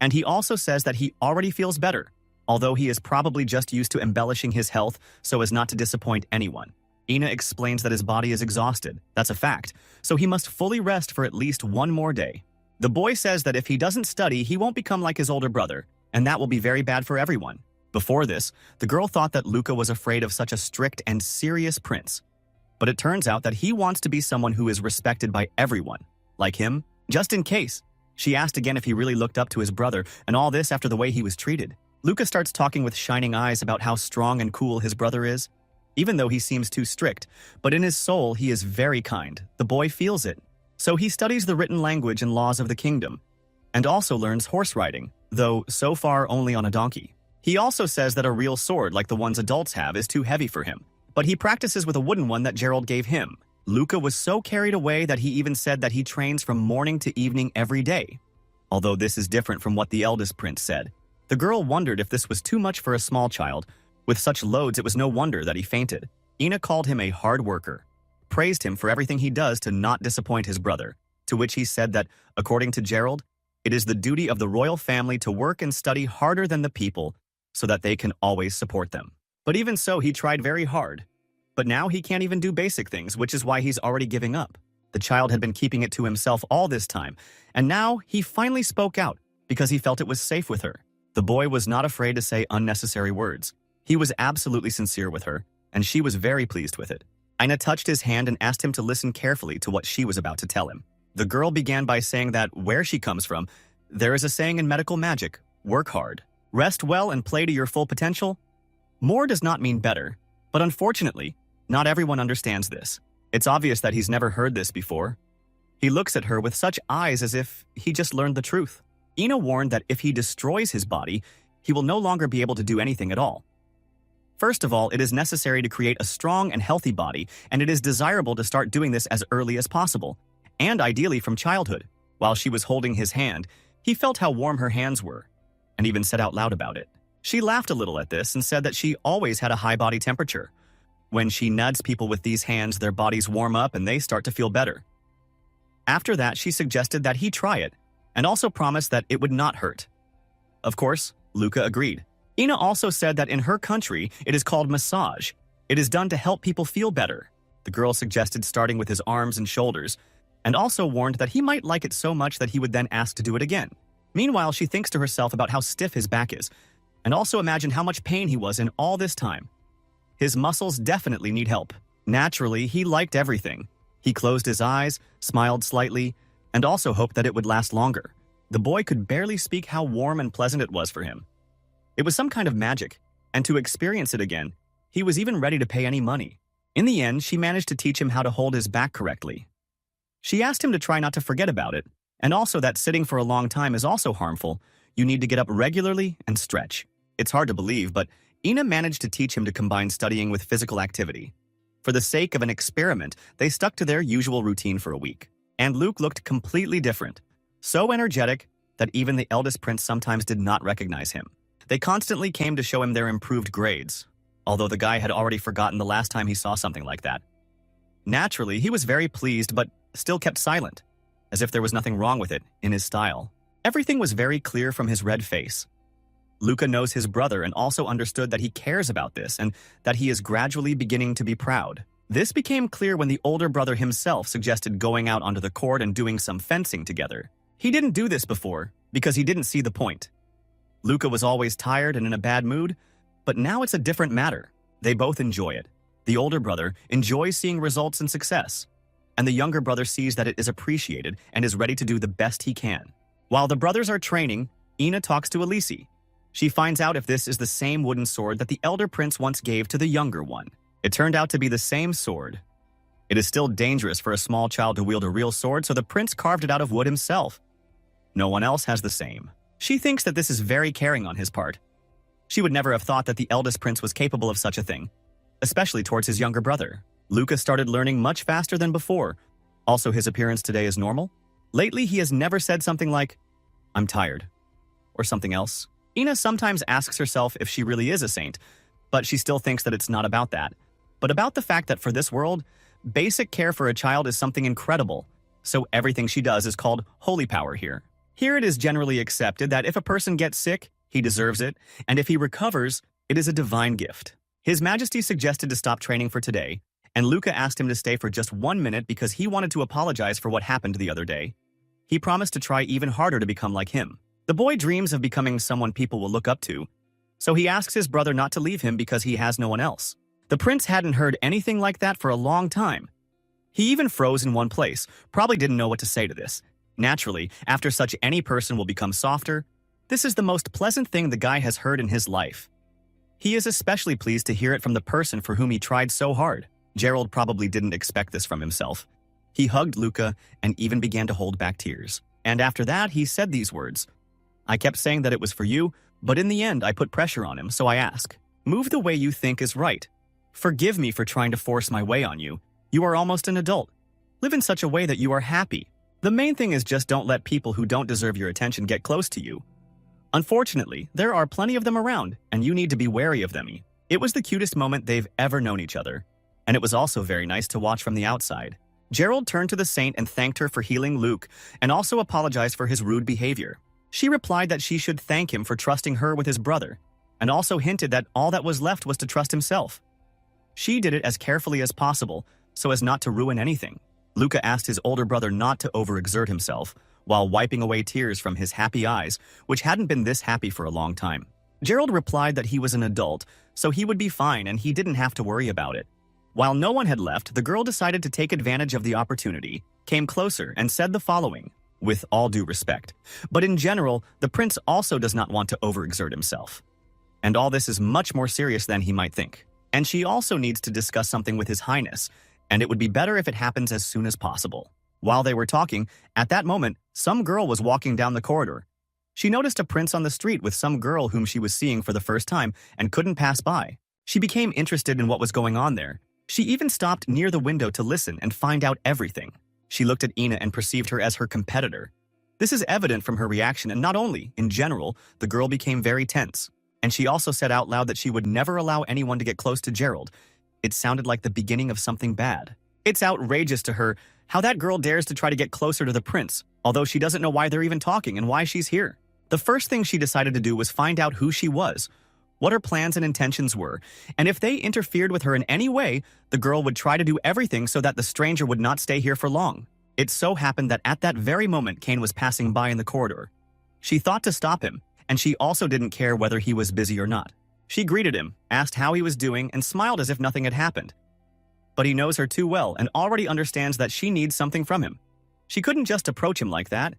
And he also says that he already feels better, although he is probably just used to embellishing his health so as not to disappoint anyone. Ina explains that his body is exhausted. That's a fact. So he must fully rest for at least 1 more day. The boy says that if he doesn't study, he won't become like his older brother, and that will be very bad for everyone. Before this, the girl thought that Luca was afraid of such a strict and serious prince. But it turns out that he wants to be someone who is respected by everyone. Like him, just in case. She asked again if he really looked up to his brother, and all this after the way he was treated. Luca starts talking with shining eyes about how strong and cool his brother is, even though he seems too strict, but in his soul he is very kind. The boy feels it. So he studies the written language and laws of the kingdom, and also learns horse riding, though so far only on a donkey. He also says that a real sword like the ones adults have is too heavy for him, but he practices with a wooden one that Gerald gave him. Luca was so carried away that he even said that he trains from morning to evening every day. Although this is different from what the eldest prince said. The girl wondered if this was too much for a small child. With such loads, it was no wonder that he fainted. Ina called him a hard worker, praised him for everything he does to not disappoint his brother, to which he said that, according to Gerald, it is the duty of the royal family to work and study harder than the people so that they can always support them. But even so, he tried very hard. But now he can't even do basic things, which is why he's already giving up. The child had been keeping it to himself all this time, and now he finally spoke out because he felt it was safe with her. The boy was not afraid to say unnecessary words. He was absolutely sincere with her, and she was very pleased with it. Ina touched his hand and asked him to listen carefully to what she was about to tell him. The girl began by saying that where she comes from, there is a saying in medical magic, work hard, rest well and play to your full potential. More does not mean better, but unfortunately, not everyone understands this. It's obvious that he's never heard this before. He looks at her with such eyes as if he just learned the truth. Ina warned that if he destroys his body, he will no longer be able to do anything at all. First of all, it is necessary to create a strong and healthy body, and it is desirable to start doing this as early as possible, and ideally from childhood. While she was holding his hand, he felt how warm her hands were, and even said out loud about it. She laughed a little at this and said that she always had a high body temperature. When she nudges people with these hands, their bodies warm up and they start to feel better. After that, she suggested that he try it, and also promised that it would not hurt. Of course, Luca agreed. Ina also said that in her country, it is called massage. It is done to help people feel better. The girl suggested starting with his arms and shoulders, and also warned that he might like it so much that he would then ask to do it again. Meanwhile, she thinks to herself about how stiff his back is, and also imagine how much pain he was in all this time. His muscles definitely need help. Naturally, he liked everything. He closed his eyes, smiled slightly, and also hoped that it would last longer. The boy could barely speak how warm and pleasant it was for him. It was some kind of magic, and to experience it again, he was even ready to pay any money. In the end, she managed to teach him how to hold his back correctly. She asked him to try not to forget about it, and also that sitting for a long time is also harmful. You need to get up regularly and stretch. It's hard to believe, but Ina managed to teach him to combine studying with physical activity. For the sake of an experiment, they stuck to their usual routine for a week. And Luke looked completely different, so energetic that even the eldest prince sometimes did not recognize him. They constantly came to show him their improved grades, although the guy had already forgotten the last time he saw something like that. Naturally, he was very pleased, but still kept silent, as if there was nothing wrong with it, in his style. Everything was very clear from his red face. Luca knows his brother and also understood that he cares about this and that he is gradually beginning to be proud. This became clear when the older brother himself suggested going out onto the court and doing some fencing together. He didn't do this before because he didn't see the point. Luca was always tired and in a bad mood, but now it's a different matter. They both enjoy it. The older brother enjoys seeing results and success, and the younger brother sees that it is appreciated and is ready to do the best he can. While the brothers are training, Ina talks to Elise. She finds out if this is the same wooden sword that the elder prince once gave to the younger one. It turned out to be the same sword. It is still dangerous for a small child to wield a real sword, so the prince carved it out of wood himself. No one else has the same. She thinks that this is very caring on his part. She would never have thought that the eldest prince was capable of such a thing, especially towards his younger brother. Luca started learning much faster than before. Also, his appearance today is normal. Lately, he has never said something like, "I'm tired," or something else. Ina sometimes asks herself if she really is a saint, but she still thinks that it's not about that, but about the fact that for this world, basic care for a child is something incredible, so everything she does is called holy power here. Here it is generally accepted that if a person gets sick, he deserves it, and if he recovers, it is a divine gift. His Majesty suggested to stop training for today, and Luca asked him to stay for just 1 minute because he wanted to apologize for what happened the other day. He promised to try even harder to become like him. The boy dreams of becoming someone people will look up to, so he asks his brother not to leave him because he has no one else. The prince hadn't heard anything like that for a long time. He even froze in one place, probably didn't know what to say to this. Naturally, after such any person will become softer. This is the most pleasant thing the guy has heard in his life. He is especially pleased to hear it from the person for whom he tried so hard. Gerald probably didn't expect this from himself. He hugged Luca and even began to hold back tears. And after that, he said these words. "I kept saying that it was for you, but in the end I put pressure on him, so I ask. Move the way you think is right. Forgive me for trying to force my way on you. You are almost an adult. Live in such a way that you are happy. The main thing is just don't let people who don't deserve your attention get close to you. Unfortunately, there are plenty of them around, and you need to be wary of them." It was the cutest moment they've ever known each other, and it was also very nice to watch from the outside. Gerald turned to the saint and thanked her for healing Luke, and also apologized for his rude behavior. She replied that she should thank him for trusting her with his brother, and also hinted that all that was left was to trust himself. She did it as carefully as possible, so as not to ruin anything. Luca asked his older brother not to overexert himself, while wiping away tears from his happy eyes, which hadn't been this happy for a long time. Gerald replied that he was an adult, so he would be fine and he didn't have to worry about it. While no one had left, the girl decided to take advantage of the opportunity, came closer, and said the following, with all due respect. But in general, the prince also does not want to overexert himself. And all this is much more serious than he might think. And she also needs to discuss something with His Highness, and it would be better if it happens as soon as possible. While they were talking, at that moment, some girl was walking down the corridor. She noticed a prince on the street with some girl whom she was seeing for the first time and couldn't pass by. She became interested in what was going on there. She even stopped near the window to listen and find out everything. She looked at Ina and perceived her as her competitor. This is evident from her reaction, and not only, in general, the girl became very tense. And she also said out loud that she would never allow anyone to get close to Gerald. It sounded like the beginning of something bad. It's outrageous to her how that girl dares to try to get closer to the prince, although she doesn't know why they're even talking and why she's here. The first thing she decided to do was find out who she was, what her plans and intentions were, and if they interfered with her in any way, the girl would try to do everything so that the stranger would not stay here for long. It so happened that at that very moment Kane was passing by in the corridor. She thought to stop him, and she also didn't care whether he was busy or not. She greeted him, asked how he was doing, and smiled as if nothing had happened. But he knows her too well and already understands that she needs something from him. She couldn't just approach him like that.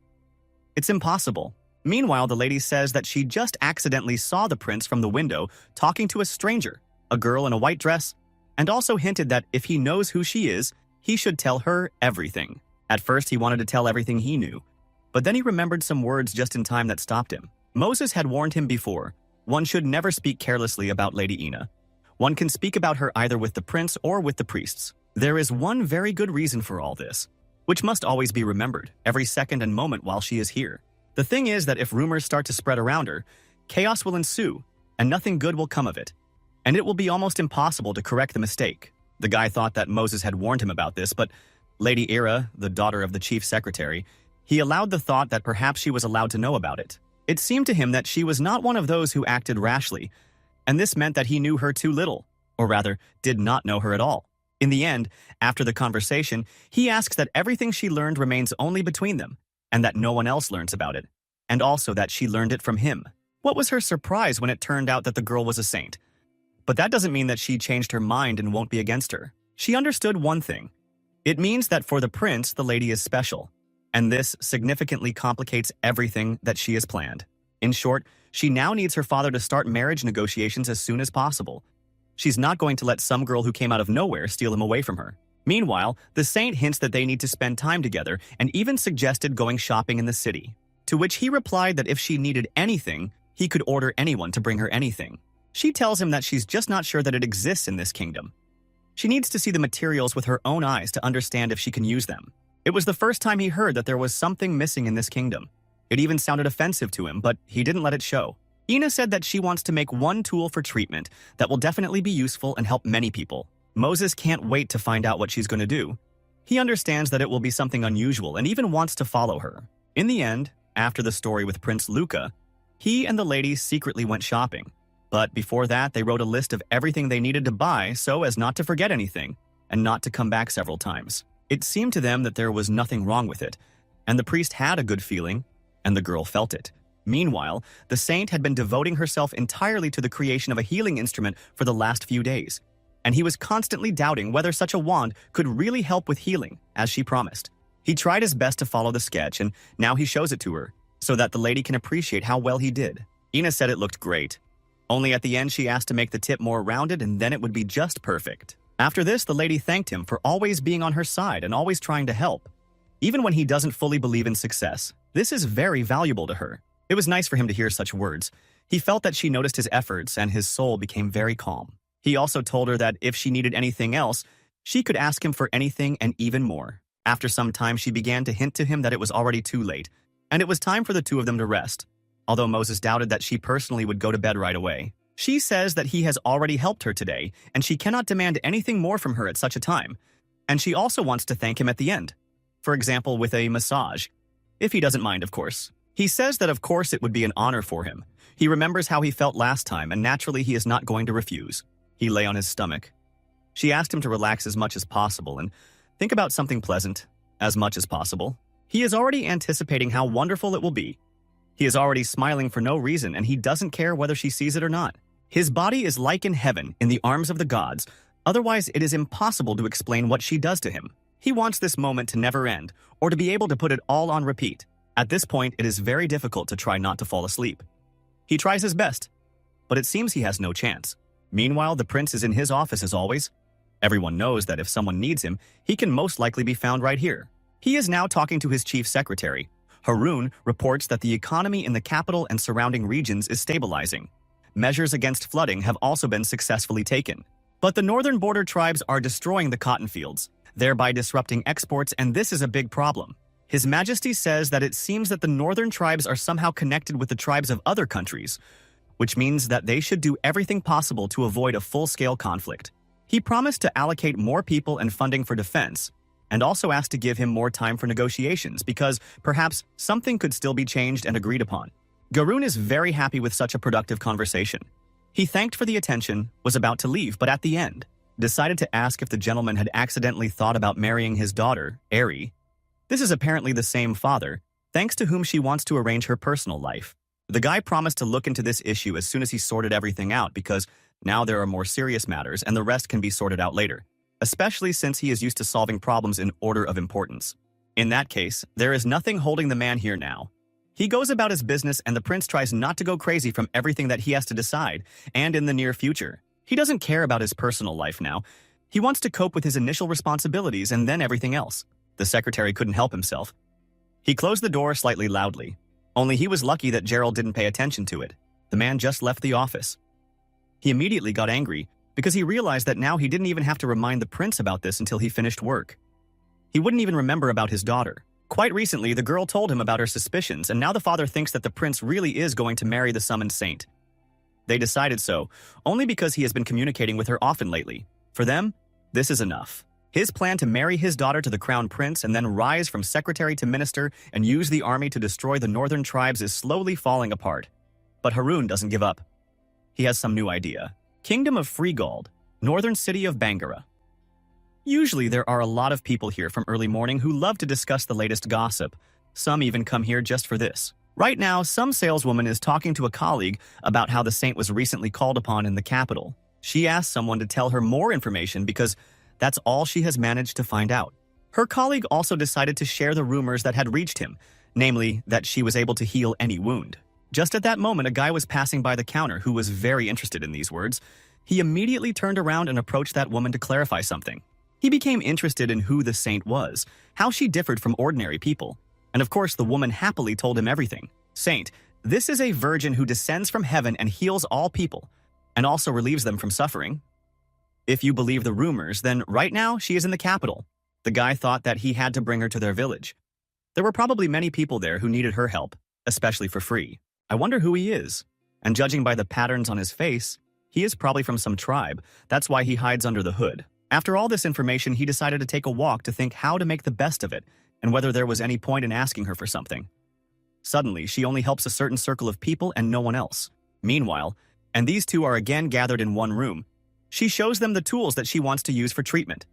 It's impossible. Meanwhile, the lady says that she just accidentally saw the prince from the window talking to a stranger, a girl in a white dress, and also hinted that if he knows who she is, he should tell her everything. At first, he wanted to tell everything he knew, but then he remembered some words just in time that stopped him. Moses had warned him before, one should never speak carelessly about Lady Ina. One can speak about her either with the prince or with the priests. There is one very good reason for all this, which must always be remembered, every second and moment while she is here. The thing is that if rumors start to spread around her, chaos will ensue, and nothing good will come of it. And it will be almost impossible to correct the mistake. The guy thought that Moses had warned him about this, but Lady Ira, the daughter of the chief secretary, he allowed the thought that perhaps she was allowed to know about it. It seemed to him that she was not one of those who acted rashly, and this meant that he knew her too little, or rather, did not know her at all. In the end, after the conversation, he asks that everything she learned remains only between them, and that no one else learns about it, and also that she learned it from him. What was her surprise when it turned out that the girl was a saint? But that doesn't mean that she changed her mind and won't be against her. She understood one thing. It means that for the prince, the lady is special, and this significantly complicates everything that she has planned. In short, she now needs her father to start marriage negotiations as soon as possible. She's not going to let some girl who came out of nowhere steal him away from her. Meanwhile, the saint hints that they need to spend time together and even suggested going shopping in the city, to which he replied that if she needed anything, he could order anyone to bring her anything. She tells him that she's just not sure that it exists in this kingdom. She needs to see the materials with her own eyes to understand if she can use them. It was the first time he heard that there was something missing in this kingdom. It even sounded offensive to him, but he didn't let it show. Ina said that she wants to make one tool for treatment that will definitely be useful and help many people. Moses can't wait to find out what she's going to do. He understands that it will be something unusual and even wants to follow her. In the end, after the story with Prince Luca, he and the lady secretly went shopping. But before that, they wrote a list of everything they needed to buy so as not to forget anything and not to come back several times. It seemed to them that there was nothing wrong with it, and the priest had a good feeling, and the girl felt it. Meanwhile, the saint had been devoting herself entirely to the creation of a healing instrument for the last few days, and he was constantly doubting whether such a wand could really help with healing, as she promised. He tried his best to follow the sketch, and now he shows it to her, so that the lady can appreciate how well he did. Ina said it looked great. Only at the end she asked to make the tip more rounded, and then it would be just perfect. After this, the lady thanked him for always being on her side and always trying to help. Even when he doesn't fully believe in success, this is very valuable to her. It was nice for him to hear such words. He felt that she noticed his efforts, and his soul became very calm. He also told her that if she needed anything else, she could ask him for anything and even more. After some time, she began to hint to him that it was already too late, and it was time for the two of them to rest. Although Moses doubted that she personally would go to bed right away. She says that he has already helped her today, and she cannot demand anything more from her at such a time. And she also wants to thank him at the end. For example, with a massage. If he doesn't mind, of course. He says that of course it would be an honor for him. He remembers how he felt last time, and naturally he is not going to refuse. He lay on his stomach. She asked him to relax as much as possible and think about something pleasant, as much as possible. He is already anticipating how wonderful it will be. He is already smiling for no reason, and he doesn't care whether she sees it or not. His body is like in heaven, in the arms of the gods. Otherwise, it is impossible to explain what she does to him. He wants this moment to never end, or to be able to put it all on repeat. At this point, it is very difficult to try not to fall asleep. He tries his best, but it seems he has no chance. Meanwhile, the prince is in his office as always. Everyone knows that if someone needs him, he can most likely be found right here. He is now talking to his chief secretary. Haroon reports that the economy in the capital and surrounding regions is stabilizing. Measures against flooding have also been successfully taken. But the northern border tribes are destroying the cotton fields, thereby disrupting exports, and this is a big problem. His Majesty says that it seems that the northern tribes are somehow connected with the tribes of other countries, which means that they should do everything possible to avoid a full-scale conflict. He promised to allocate more people and funding for defense, and also asked to give him more time for negotiations because perhaps something could still be changed and agreed upon. Garoon is very happy with such a productive conversation. He thanked for the attention, was about to leave, but at the end, decided to ask if the gentleman had accidentally thought about marrying his daughter, Ari. This is apparently the same father, thanks to whom she wants to arrange her personal life. The guy promised to look into this issue as soon as he sorted everything out because now there are more serious matters and the rest can be sorted out later, especially since he is used to solving problems in order of importance. In that case, there is nothing holding the man here now. He goes about his business and the prince tries not to go crazy from everything that he has to decide, and in the near future. He doesn't care about his personal life now. He wants to cope with his initial responsibilities and then everything else. The secretary couldn't help himself. He closed the door slightly loudly. Only he was lucky that Gerald didn't pay attention to it. The man just left the office. He immediately got angry because he realized that now he didn't even have to remind the prince about this until he finished work. He wouldn't even remember about his daughter. Quite recently, the girl told him about her suspicions, and now the father thinks that the prince really is going to marry the summoned saint. They decided so, only because he has been communicating with her often lately. For them, this is enough. His plan to marry his daughter to the crown prince and then rise from secretary to minister and use the army to destroy the northern tribes is slowly falling apart. But Haroon doesn't give up. He has some new idea. Kingdom of Freegold, northern city of Bangara. Usually there are a lot of people here from early morning who love to discuss the latest gossip. Some even come here just for this. Right now, some saleswoman is talking to a colleague about how the saint was recently called upon in the capital. She asked someone to tell her more information because that's all she has managed to find out. Her colleague also decided to share the rumors that had reached him, namely that she was able to heal any wound. Just at that moment, a guy was passing by the counter who was very interested in these words. He immediately turned around and approached that woman to clarify something. He became interested in who the saint was, how she differed from ordinary people. And of course, the woman happily told him everything. Saint, this is a virgin who descends from heaven and heals all people, and also relieves them from suffering. If you believe the rumors, then right now she is in the capital. The guy thought that he had to bring her to their village. There were probably many people there who needed her help, especially for free. I wonder who he is. And judging by the patterns on his face, he is probably from some tribe. That's why he hides under the hood. After all this information, he decided to take a walk to think how to make the best of it and whether there was any point in asking her for something. Suddenly, she only helps a certain circle of people and no one else. Meanwhile, and these two are again gathered in one room, she shows them the tools that she wants to use for treatment.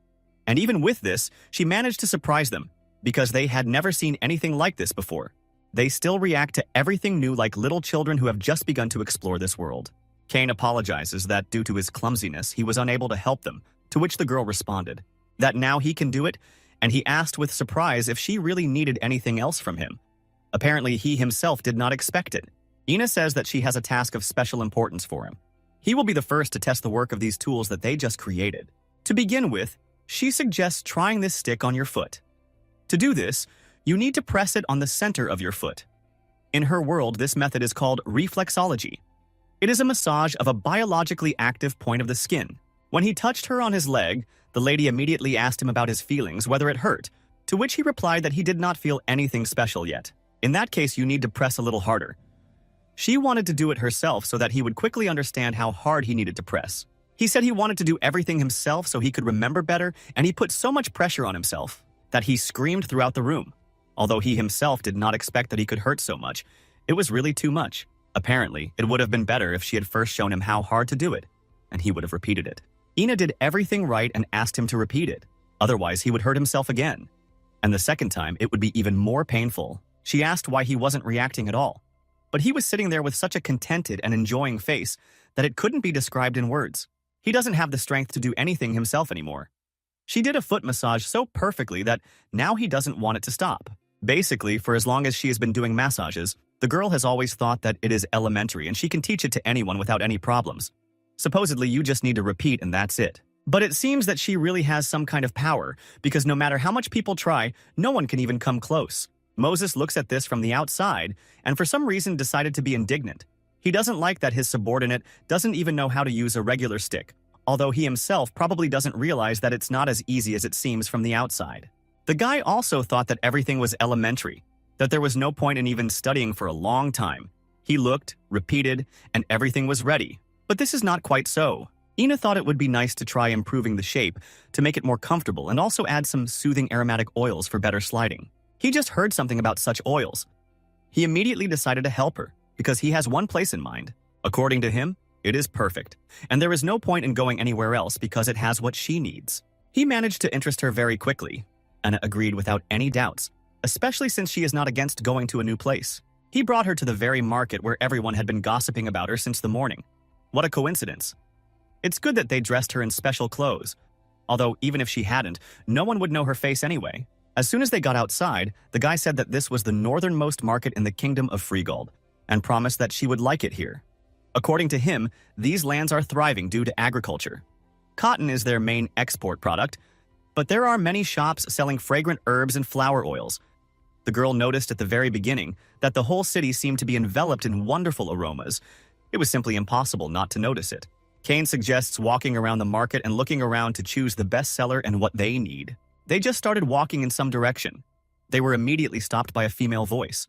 And even with this, she managed to surprise them because they had never seen anything like this before. They still react to everything new like little children who have just begun to explore this world. Kane apologizes that due to his clumsiness, he was unable to help them, to which the girl responded that now he can do it, and he asked with surprise if she really needed anything else from him. Apparently, he himself did not expect it. Ina says that she has a task of special importance for him. He will be the first to test the work of these tools that they just created. To begin with, she suggests trying this stick on your foot. To do this, you need to press it on the center of your foot. In her world, this method is called reflexology. It is a massage of a biologically active point of the skin. When he touched her on his leg, the lady immediately asked him about his feelings, whether it hurt, to which he replied that he did not feel anything special yet. In that case, you need to press a little harder. She wanted to do it herself so that he would quickly understand how hard he needed to press. He said he wanted to do everything himself so he could remember better, and he put so much pressure on himself that he screamed throughout the room. Although he himself did not expect that he could hurt so much, it was really too much. Apparently, it would have been better if she had first shown him how hard to do it, and he would have repeated it. Ina did everything right and asked him to repeat it. Otherwise, he would hurt himself again. And the second time, it would be even more painful. She asked why he wasn't reacting at all. but he was sitting there with such a contented and enjoying face that it couldn't be described in words. He doesn't have the strength to do anything himself anymore. She did a foot massage so perfectly that now he doesn't want it to stop. Basically, for as long as she has been doing massages, the girl has always thought that it is elementary and she can teach it to anyone without any problems. Supposedly, you just need to repeat and that's it. But it seems that she really has some kind of power, because no matter how much people try, no one can even come close. Moses looks at this from the outside and for some reason decided to be indignant. He doesn't like that his subordinate doesn't even know how to use a regular stick, although he himself probably doesn't realize that it's not as easy as it seems from the outside. The guy also thought that everything was elementary, that there was no point in even studying for a long time. He looked, repeated, and everything was ready. But this is not quite so. Ina thought it would be nice to try improving the shape to make it more comfortable and also add some soothing aromatic oils for better sliding. He just heard something about such oils. He immediately decided to help her because he has one place in mind. According to him, it is perfect, and there is no point in going anywhere else because it has what she needs. He managed to interest her very quickly, and agreed without any doubts, especially since she is not against going to a new place. He brought her to the very market where everyone had been gossiping about her since the morning. What a coincidence. It's good that they dressed her in special clothes, although even if she hadn't, no one would know her face anyway. As soon as they got outside, the guy said that this was the northernmost market in the kingdom of Freegold, and promised that she would like it here. According to him, these lands are thriving due to agriculture. Cotton is their main export product, but there are many shops selling fragrant herbs and flower oils. The girl noticed at the very beginning that the whole city seemed to be enveloped in wonderful aromas. It was simply impossible not to notice it. Kane suggests walking around the market and looking around to choose the best seller and what they need. They just started walking in some direction. They were immediately stopped by a female voice.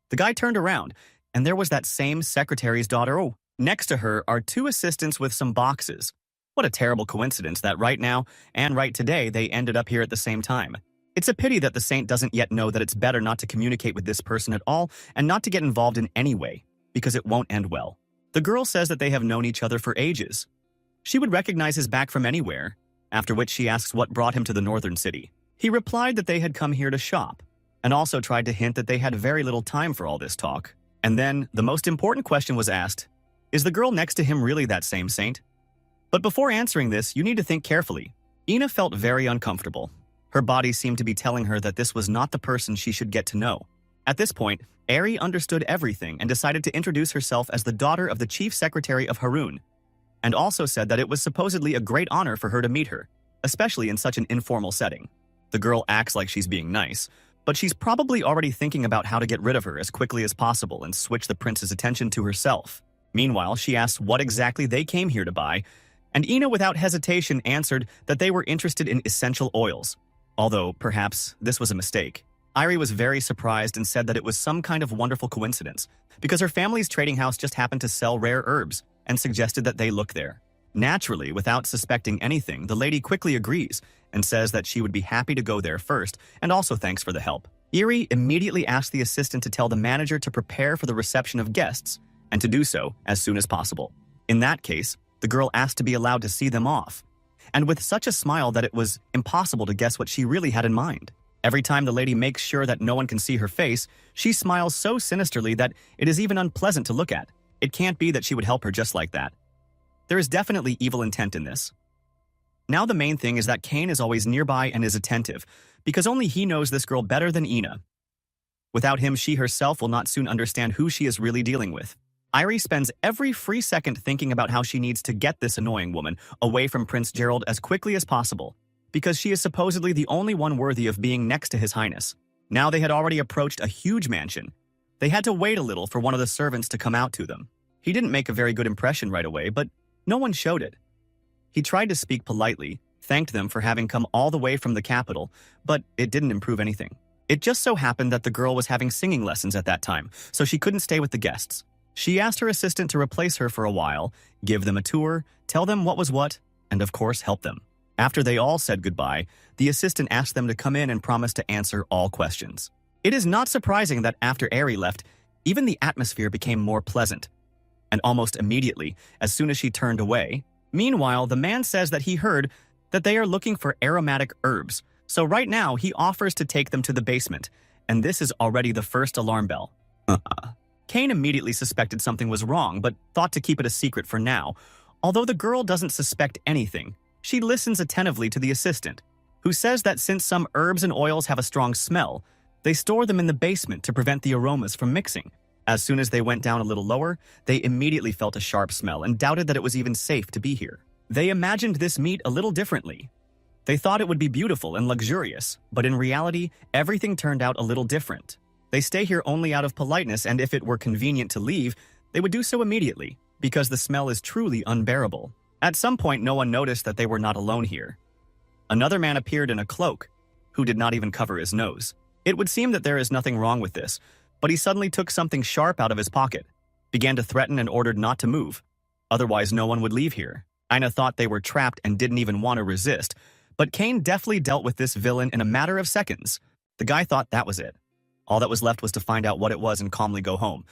The guy turned around, and there was that same secretary's daughter. Oh, next to her are two assistants with some boxes. What a terrible coincidence that right now and right today they ended up here at the same time. It's a pity that the saint doesn't yet know that it's better not to communicate with this person at all and not to get involved in any way, because it won't end well. The girl says that they have known each other for ages. She would recognize his back from anywhere, after which she asks what brought him to the northern city. He replied that they had come here to shop, and also tried to hint that they had very little time for all this talk. And then, the most important question was asked, is the girl next to him really that same saint? But before answering this, you need to think carefully. Ina felt very uncomfortable. Her body seemed to be telling her that this was not the person she should get to know. At this point, Eri understood everything and decided to introduce herself as the daughter of the chief secretary of Harun, and also said that it was supposedly a great honor for her to meet her, especially in such an informal setting. The girl acts like she's being nice, but she's probably already thinking about how to get rid of her as quickly as possible and switch the prince's attention to herself. Meanwhile, she asks what exactly they came here to buy, and Ina without hesitation answered that they were interested in essential oils, although perhaps this was a mistake. Irie was very surprised and said that it was some kind of wonderful coincidence, because her family's trading house just happened to sell rare herbs, and suggested that they look there. Naturally, without suspecting anything, the lady quickly agrees and says that she would be happy to go there first, and also thanks for the help. Irie immediately asked the assistant to tell the manager to prepare for the reception of guests, and to do so as soon as possible. In that case, the girl asked to be allowed to see them off, and with such a smile that it was impossible to guess what she really had in mind. Every time the lady makes sure that no one can see her face, she smiles so sinisterly that it is even unpleasant to look at. It can't be that she would help her just like that. There is definitely evil intent in this. Now the main thing is that Kane is always nearby and is attentive, because only he knows this girl better than Ina. Without him, she herself will not soon understand who she is really dealing with. Irie spends every free second thinking about how she needs to get this annoying woman away from Prince Gerald as quickly as possible, because she is supposedly the only one worthy of being next to His Highness. Now they had already approached a huge mansion. They had to wait a little for one of the servants to come out to them. He didn't make a very good impression right away, but no one showed it. He tried to speak politely, thanked them for having come all the way from the capital, but it didn't improve anything. It just so happened that the girl was having singing lessons at that time, so she couldn't stay with the guests. She asked her assistant to replace her for a while, give them a tour, tell them what was what, and of course help them. After they all said goodbye, the assistant asked them to come in and promised to answer all questions. It is not surprising that after Eri left, even the atmosphere became more pleasant. And almost immediately, as soon as she turned away, meanwhile, the man says that he heard that they are looking for aromatic herbs, so right now he offers to take them to the basement, and this is already the first alarm bell. Kane immediately suspected something was wrong, but thought to keep it a secret for now. Although the girl doesn't suspect anything, she listens attentively to the assistant, who says that since some herbs and oils have a strong smell, they store them in the basement to prevent the aromas from mixing. As soon as they went down a little lower, they immediately felt a sharp smell and doubted that it was even safe to be here. They imagined this meat a little differently. They thought it would be beautiful and luxurious, but in reality, everything turned out a little different. They stay here only out of politeness, and if it were convenient to leave, they would do so immediately, because the smell is truly unbearable. At some point, no one noticed that they were not alone here. Another man appeared in a cloak, who did not even cover his nose. It would seem that there is nothing wrong with this, but he suddenly took something sharp out of his pocket, began to threaten and ordered not to move. Otherwise, no one would leave here. Ina thought they were trapped and didn't even want to resist, but Kane deftly dealt with this villain in a matter of seconds. The guy thought that was it. All that was left was to find out what it was and calmly go home.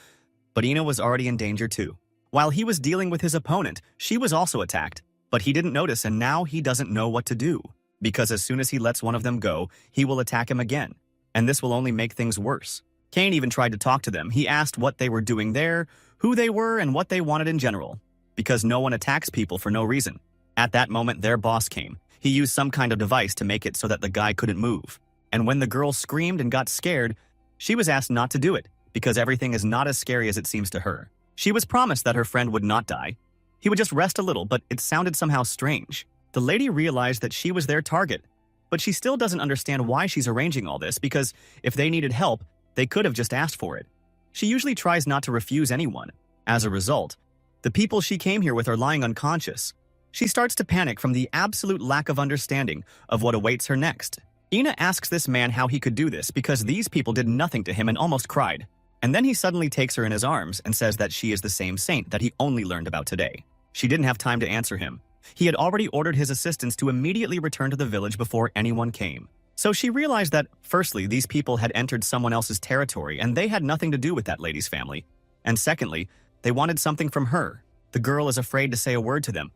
But Ina was already in danger too. While he was dealing with his opponent, she was also attacked, but he didn't notice, and now he doesn't know what to do. Because as soon as he lets one of them go, he will attack him again, and this will only make things worse. Kane even tried to talk to them. He asked what they were doing there, who they were, and what they wanted in general, because no one attacks people for no reason. At that moment, their boss came. He used some kind of device to make it so that the guy couldn't move. And when the girl screamed and got scared, she was asked not to do it, because everything is not as scary as it seems to her. She was promised that her friend would not die. He would just rest a little, but it sounded somehow strange. The lady realized that she was their target, but she still doesn't understand why she's arranging all this, because if they needed help, they could have just asked for it. She usually tries not to refuse anyone. As a result, the people she came here with are lying unconscious. She starts to panic from the absolute lack of understanding of what awaits her next. Ina asks this man how he could do this because these people did nothing to him and almost cried. And then he suddenly takes her in his arms and says that she is the same saint that he only learned about today. She didn't have time to answer him. He had already ordered his assistants to immediately return to the village before anyone came. So she realized that, firstly, these people had entered someone else's territory and they had nothing to do with that lady's family. And secondly, they wanted something from her. The girl is afraid to say a word to them.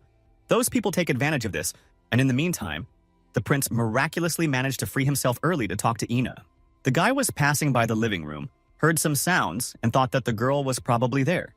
Those people take advantage of this, and in the meantime, the prince miraculously managed to free himself early to talk to Ina. The guy was passing by the living room, heard some sounds, and thought that the girl was probably there.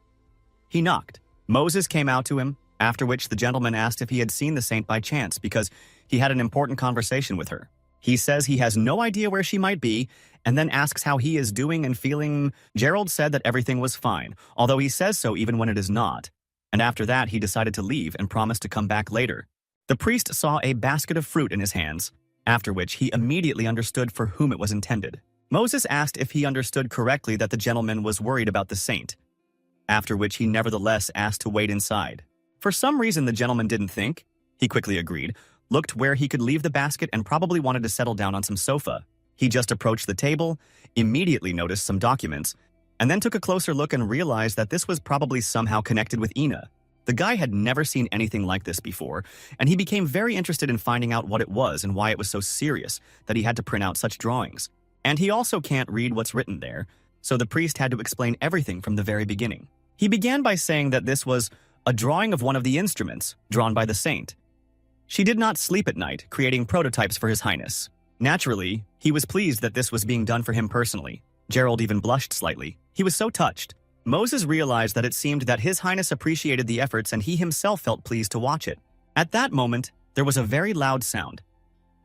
He knocked. Moses came out to him, after which the gentleman asked if he had seen the saint by chance because he had an important conversation with her. He says he has no idea where she might be, and then asks how he is doing and feeling. Gerald said that everything was fine, although he says so even when it is not. And after that, he decided to leave and promised to come back later. The priest saw a basket of fruit in his hands, after which he immediately understood for whom it was intended. Moses asked if he understood correctly that the gentleman was worried about the saint, after which he nevertheless asked to wait inside. For some reason, the gentleman didn't think. He quickly agreed, looked where he could leave the basket, and probably wanted to settle down on some sofa. He just approached the table, immediately noticed some documents, and then took a closer look and realized that this was probably somehow connected with Ina. The guy had never seen anything like this before, and he became very interested in finding out what it was and why it was so serious that he had to print out such drawings. And he also can't read what's written there, so the priest had to explain everything from the very beginning. He began by saying that this was a drawing of one of the instruments, drawn by the saint. She did not sleep at night, creating prototypes for His Highness. Naturally, he was pleased that this was being done for him personally. Gerald even blushed slightly. He was so touched. Moses realized that it seemed that His Highness appreciated the efforts and he himself felt pleased to watch it. At that moment, there was a very loud sound.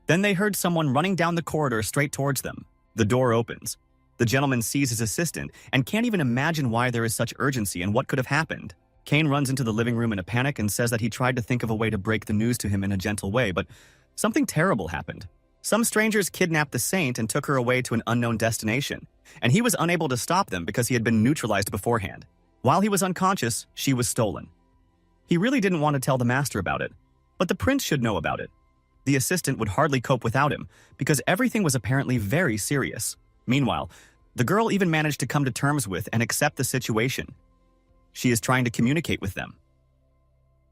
Then they heard someone running down the corridor straight towards them. The door opens. The gentleman sees his assistant and can't even imagine why there is such urgency and what could have happened. Kane runs into the living room in a panic and says that he tried to think of a way to break the news to him in a gentle way, but something terrible happened. Some strangers kidnapped the saint and took her away to an unknown destination, and he was unable to stop them because he had been neutralized beforehand. While he was unconscious, she was stolen. He really didn't want to tell the master about it, but the prince should know about it. The assistant would hardly cope without him, because everything was apparently very serious. Meanwhile, the girl even managed to come to terms with and accept the situation. She is trying to communicate with them.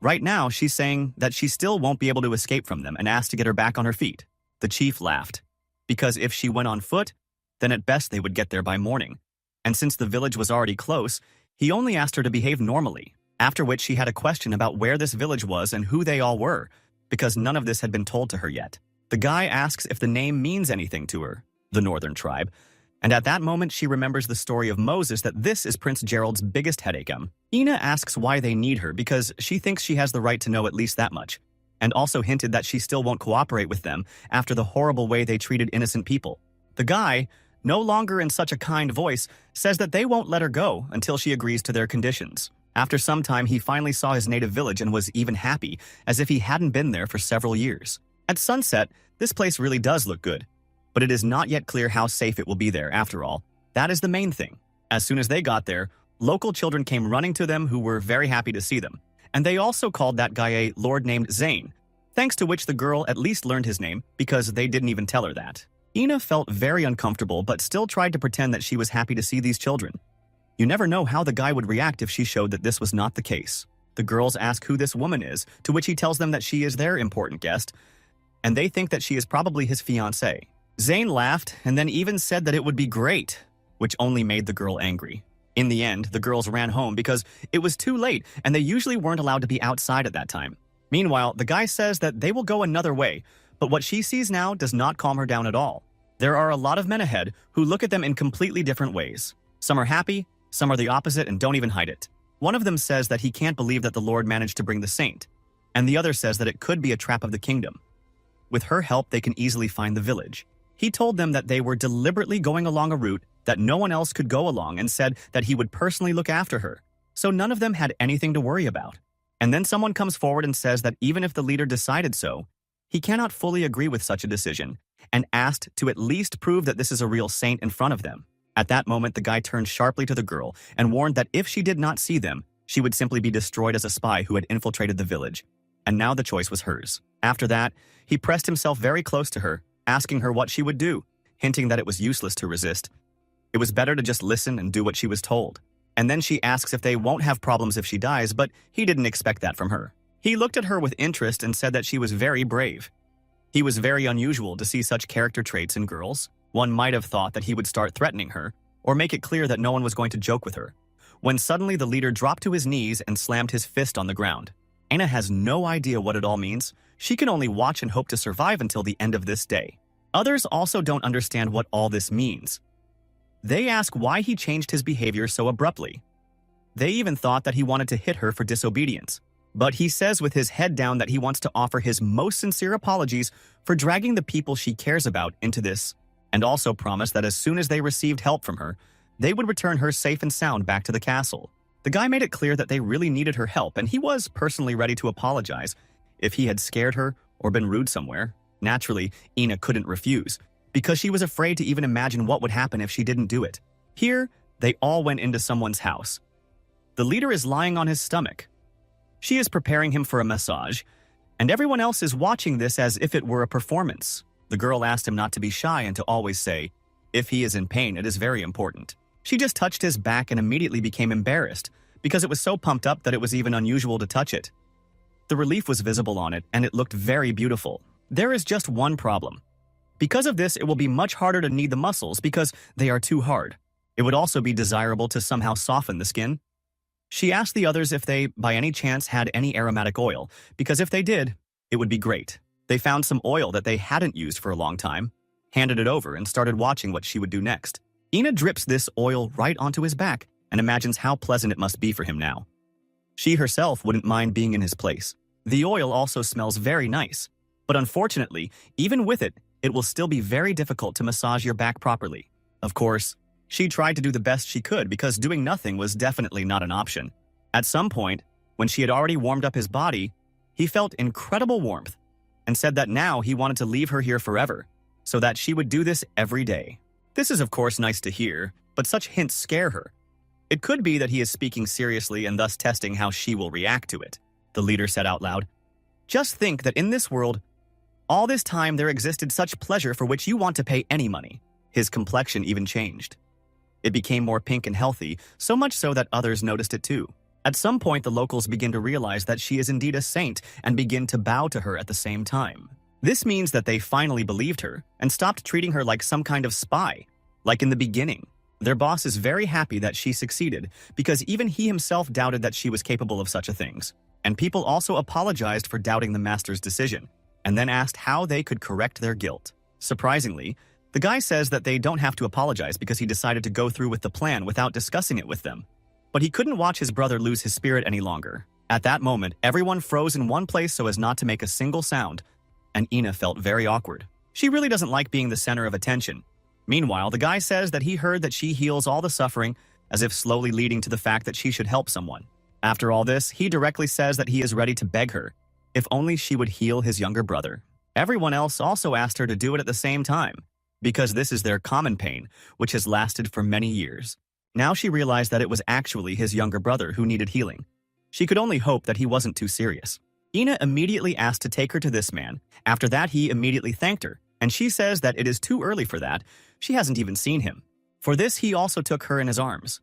Right now, she's saying that she still won't be able to escape from them and asked to get her back on her feet. The chief laughed, because if she went on foot, then at best they would get there by morning. And since the village was already close, he only asked her to behave normally, after which she had a question about where this village was and who they all were, because none of this had been told to her yet. The guy asks if the name means anything to her, the northern tribe, And at that moment, she remembers the story of Moses that this is Prince Gerald's biggest headache. Ina asks why they need her because she thinks she has the right to know at least that much, and also hinted that she still won't cooperate with them after the horrible way they treated innocent people. The guy, no longer in such a kind voice, says that they won't let her go until she agrees to their conditions. After some time, he finally saw his native village and was even happy, as if he hadn't been there for several years. At sunset, this place really does look good, but it is not yet clear how safe it will be there after all. That is the main thing. As soon as they got there, local children came running to them who were very happy to see them, and they also called that guy a lord named Zane, thanks to which the girl at least learned his name because they didn't even tell her that. Ina felt very uncomfortable but still tried to pretend that she was happy to see these children. You never know how the guy would react if she showed that this was not the case. The girls ask who this woman is, to which he tells them that she is their important guest, and they think that she is probably his fiancée. Zane laughed and then even said that it would be great, which only made the girl angry. In the end, the girls ran home because it was too late and they usually weren't allowed to be outside at that time. Meanwhile, the guy says that they will go another way, but what she sees now does not calm her down at all. There are a lot of men ahead who look at them in completely different ways. Some are happy, some are the opposite and don't even hide it. One of them says that he can't believe that the Lord managed to bring the saint, and the other says that it could be a trap of the kingdom. With her help, they can easily find the village. He told them that they were deliberately going along a route that no one else could go along and said that he would personally look after her, so none of them had anything to worry about. And then someone comes forward and says that even if the leader decided so, he cannot fully agree with such a decision, and asked to at least prove that this is a real saint in front of them. At that moment, the guy turned sharply to the girl and warned that if she did not see them, she would simply be destroyed as a spy who had infiltrated the village. And now the choice was hers. After that, he pressed himself very close to her, asking her what she would do, hinting that it was useless to resist. It was better to just listen and do what she was told. And then she asks if they won't have problems if she dies, but he didn't expect that from her. He looked at her with interest and said that she was very brave. He was very unusual to see such character traits in girls. One might have thought that he would start threatening her, or make it clear that no one was going to joke with her, when suddenly the leader dropped to his knees and slammed his fist on the ground. Anna has no idea what it all means. She can only watch and hope to survive until the end of this day. Others also don't understand what all this means. They ask why he changed his behavior so abruptly. They even thought that he wanted to hit her for disobedience. But he says with his head down that he wants to offer his most sincere apologies for dragging the people she cares about into this, and also promised that as soon as they received help from her, they would return her safe and sound back to the castle. The guy made it clear that they really needed her help, and he was personally ready to apologize if he had scared her or been rude somewhere. Naturally, Ina couldn't refuse, because she was afraid to even imagine what would happen if she didn't do it. Here, they all went into someone's house. The leader is lying on his stomach. She is preparing him for a massage, and everyone else is watching this as if it were a performance. The girl asked him not to be shy and to always say, if he is in pain, it is very important. She just touched his back and immediately became embarrassed, because it was so pumped up that it was even unusual to touch it. The relief was visible on it, and it looked very beautiful. There is just one problem. Because of this, it will be much harder to knead the muscles because they are too hard. It would also be desirable to somehow soften the skin. She asked the others if they, by any chance, had any aromatic oil, because if they did, it would be great. They found some oil that they hadn't used for a long time, handed it over, and started watching what she would do next. Ina drips this oil right onto his back and imagines how pleasant it must be for him now. She herself wouldn't mind being in his place. The oil also smells very nice, but unfortunately, even with it, it will still be very difficult to massage your back properly. Of course, she tried to do the best she could because doing nothing was definitely not an option. At some point, when she had already warmed up his body, he felt incredible warmth and said that now he wanted to leave her here forever, so that she would do this every day. This is of course nice to hear, but such hints scare her. It could be that he is speaking seriously and thus testing how she will react to it. The leader said out loud, "Just think that in this world, all this time there existed such pleasure for which you want to pay any money." His complexion even changed. It became more pink and healthy, so much so that others noticed it too. At some point, the locals begin to realize that she is indeed a saint and begin to bow to her at the same time. This means that they finally believed her and stopped treating her like some kind of spy, like in the beginning. Their boss is very happy that she succeeded because even he himself doubted that she was capable of such a things. And people also apologized for doubting the master's decision and then asked how they could correct their guilt. Surprisingly, The guy says that they don't have to apologize because he decided to go through with the plan without discussing it with them. But he couldn't watch his brother lose his spirit any longer. At that moment, everyone froze in one place so as not to make a single sound, and Ina felt very awkward. She really doesn't like being the center of attention. Meanwhile, the guy says that he heard that she heals all the suffering, as if slowly leading to the fact that she should help someone. After all this, he directly says that he is ready to beg her, if only she would heal his younger brother. Everyone else also asked her to do it at the same time, because this is their common pain, which has lasted for many years. Now she realized that it was actually his younger brother who needed healing. She could only hope that he wasn't too serious. Ina immediately asked to take her to this man. After that, he immediately thanked her, and she says that it is too early for that. She hasn't even seen him. For this, he also took her in his arms.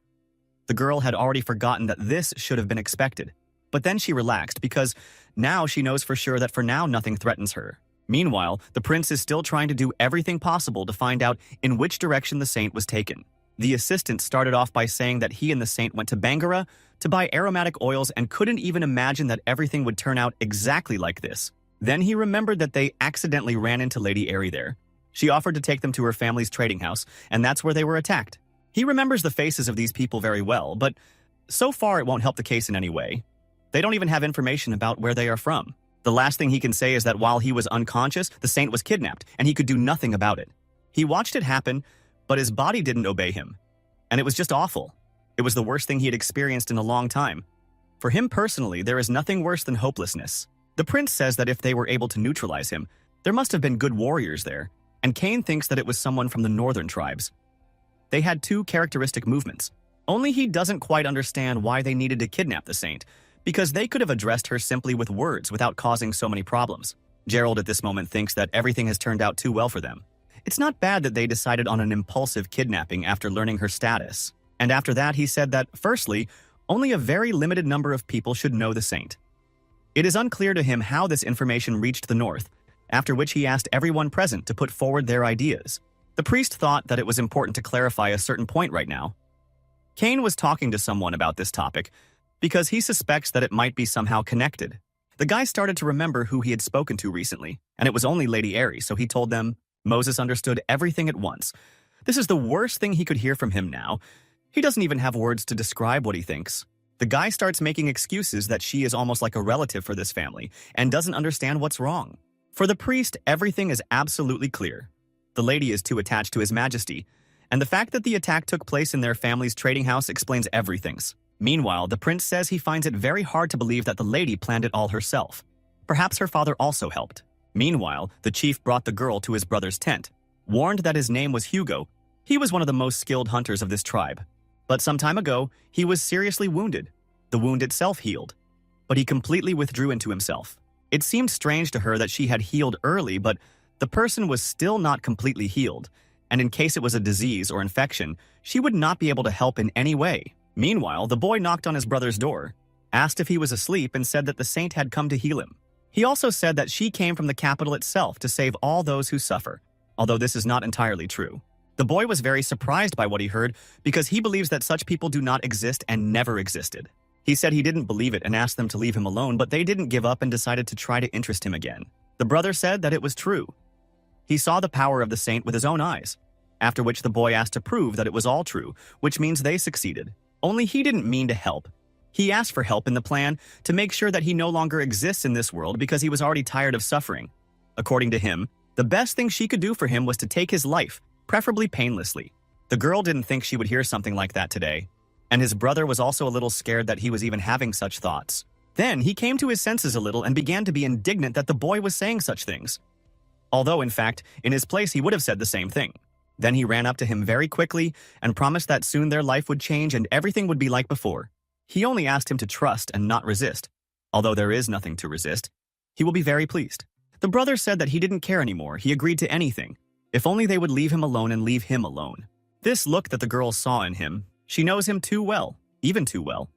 The girl had already forgotten that this should have been expected. But then she relaxed because now she knows for sure that for now nothing threatens her. Meanwhile, the prince is still trying to do everything possible to find out in which direction the saint was taken. The assistant started off by saying that he and the saint went to Bangara to buy aromatic oils and couldn't even imagine that everything would turn out exactly like this. Then he remembered that they accidentally ran into Lady Airy there. She offered to take them to her family's trading house, and that's where they were attacked. He remembers the faces of these people very well, but so far it won't help the case in any way. They don't even have information about where they are from. The last thing he can say is that while he was unconscious, the saint was kidnapped, and he could do nothing about it. He watched it happen, but his body didn't obey him. And it was just awful. It was the worst thing he had experienced in a long time. For him personally, there is nothing worse than hopelessness. The prince says that if they were able to neutralize him, there must have been good warriors there, and Cain thinks that it was someone from the northern tribes. They had two characteristic movements. Only he doesn't quite understand why they needed to kidnap the saint, because they could have addressed her simply with words without causing so many problems. Gerald at this moment thinks that everything has turned out too well for them. It's not bad that they decided on an impulsive kidnapping after learning her status. And after that, he said that, firstly, only a very limited number of people should know the saint. It is unclear to him how this information reached the north, after which he asked everyone present to put forward their ideas. The priest thought that it was important to clarify a certain point right now. Cain was talking to someone about this topic because he suspects that it might be somehow connected. The guy started to remember who he had spoken to recently, and it was only Lady Airy, so he told them. Moses understood everything at once. This is the worst thing he could hear from him now. He doesn't even have words to describe what he thinks. The guy starts making excuses that she is almost like a relative for this family and doesn't understand what's wrong. For the priest, everything is absolutely clear. The lady is too attached to His Majesty, and the fact that the attack took place in their family's trading house explains everything. Meanwhile, the prince says he finds it very hard to believe that the lady planned it all herself. Perhaps her father also helped. Meanwhile, the chief brought the girl to his brother's tent. Warned that his name was Hugo, he was one of the most skilled hunters of this tribe. But some time ago, he was seriously wounded. The wound itself healed, but he completely withdrew into himself. It seemed strange to her that she had healed early, but the person was still not completely healed, and in case it was a disease or infection, she would not be able to help in any way. Meanwhile, the boy knocked on his brother's door, asked if he was asleep, and said that the saint had come to heal him. He also said that she came from the capital itself to save all those who suffer, although this is not entirely true. The boy was very surprised by what he heard because he believes that such people do not exist and never existed. He said he didn't believe it and asked them to leave him alone, but they didn't give up and decided to try to interest him again. The brother said that it was true. He saw the power of the saint with his own eyes, after which the boy asked to prove that it was all true, which means they succeeded. Only he didn't mean to help. He asked for help in the plan to make sure that he no longer exists in this world because he was already tired of suffering. According to him, the best thing she could do for him was to take his life, preferably painlessly. The girl didn't think she would hear something like that today, and his brother was also a little scared that he was even having such thoughts. Then he came to his senses a little and began to be indignant that the boy was saying such things. Although, in fact, in his place he would have said the same thing. Then he ran up to him very quickly and promised that soon their life would change and everything would be like before. He only asked him to trust and not resist. Although there is nothing to resist, he will be very pleased. The brother said that he didn't care anymore. He agreed to anything, if only they would leave him alone and leave him alone. This look that the girl saw in him, she knows him too well, even too well.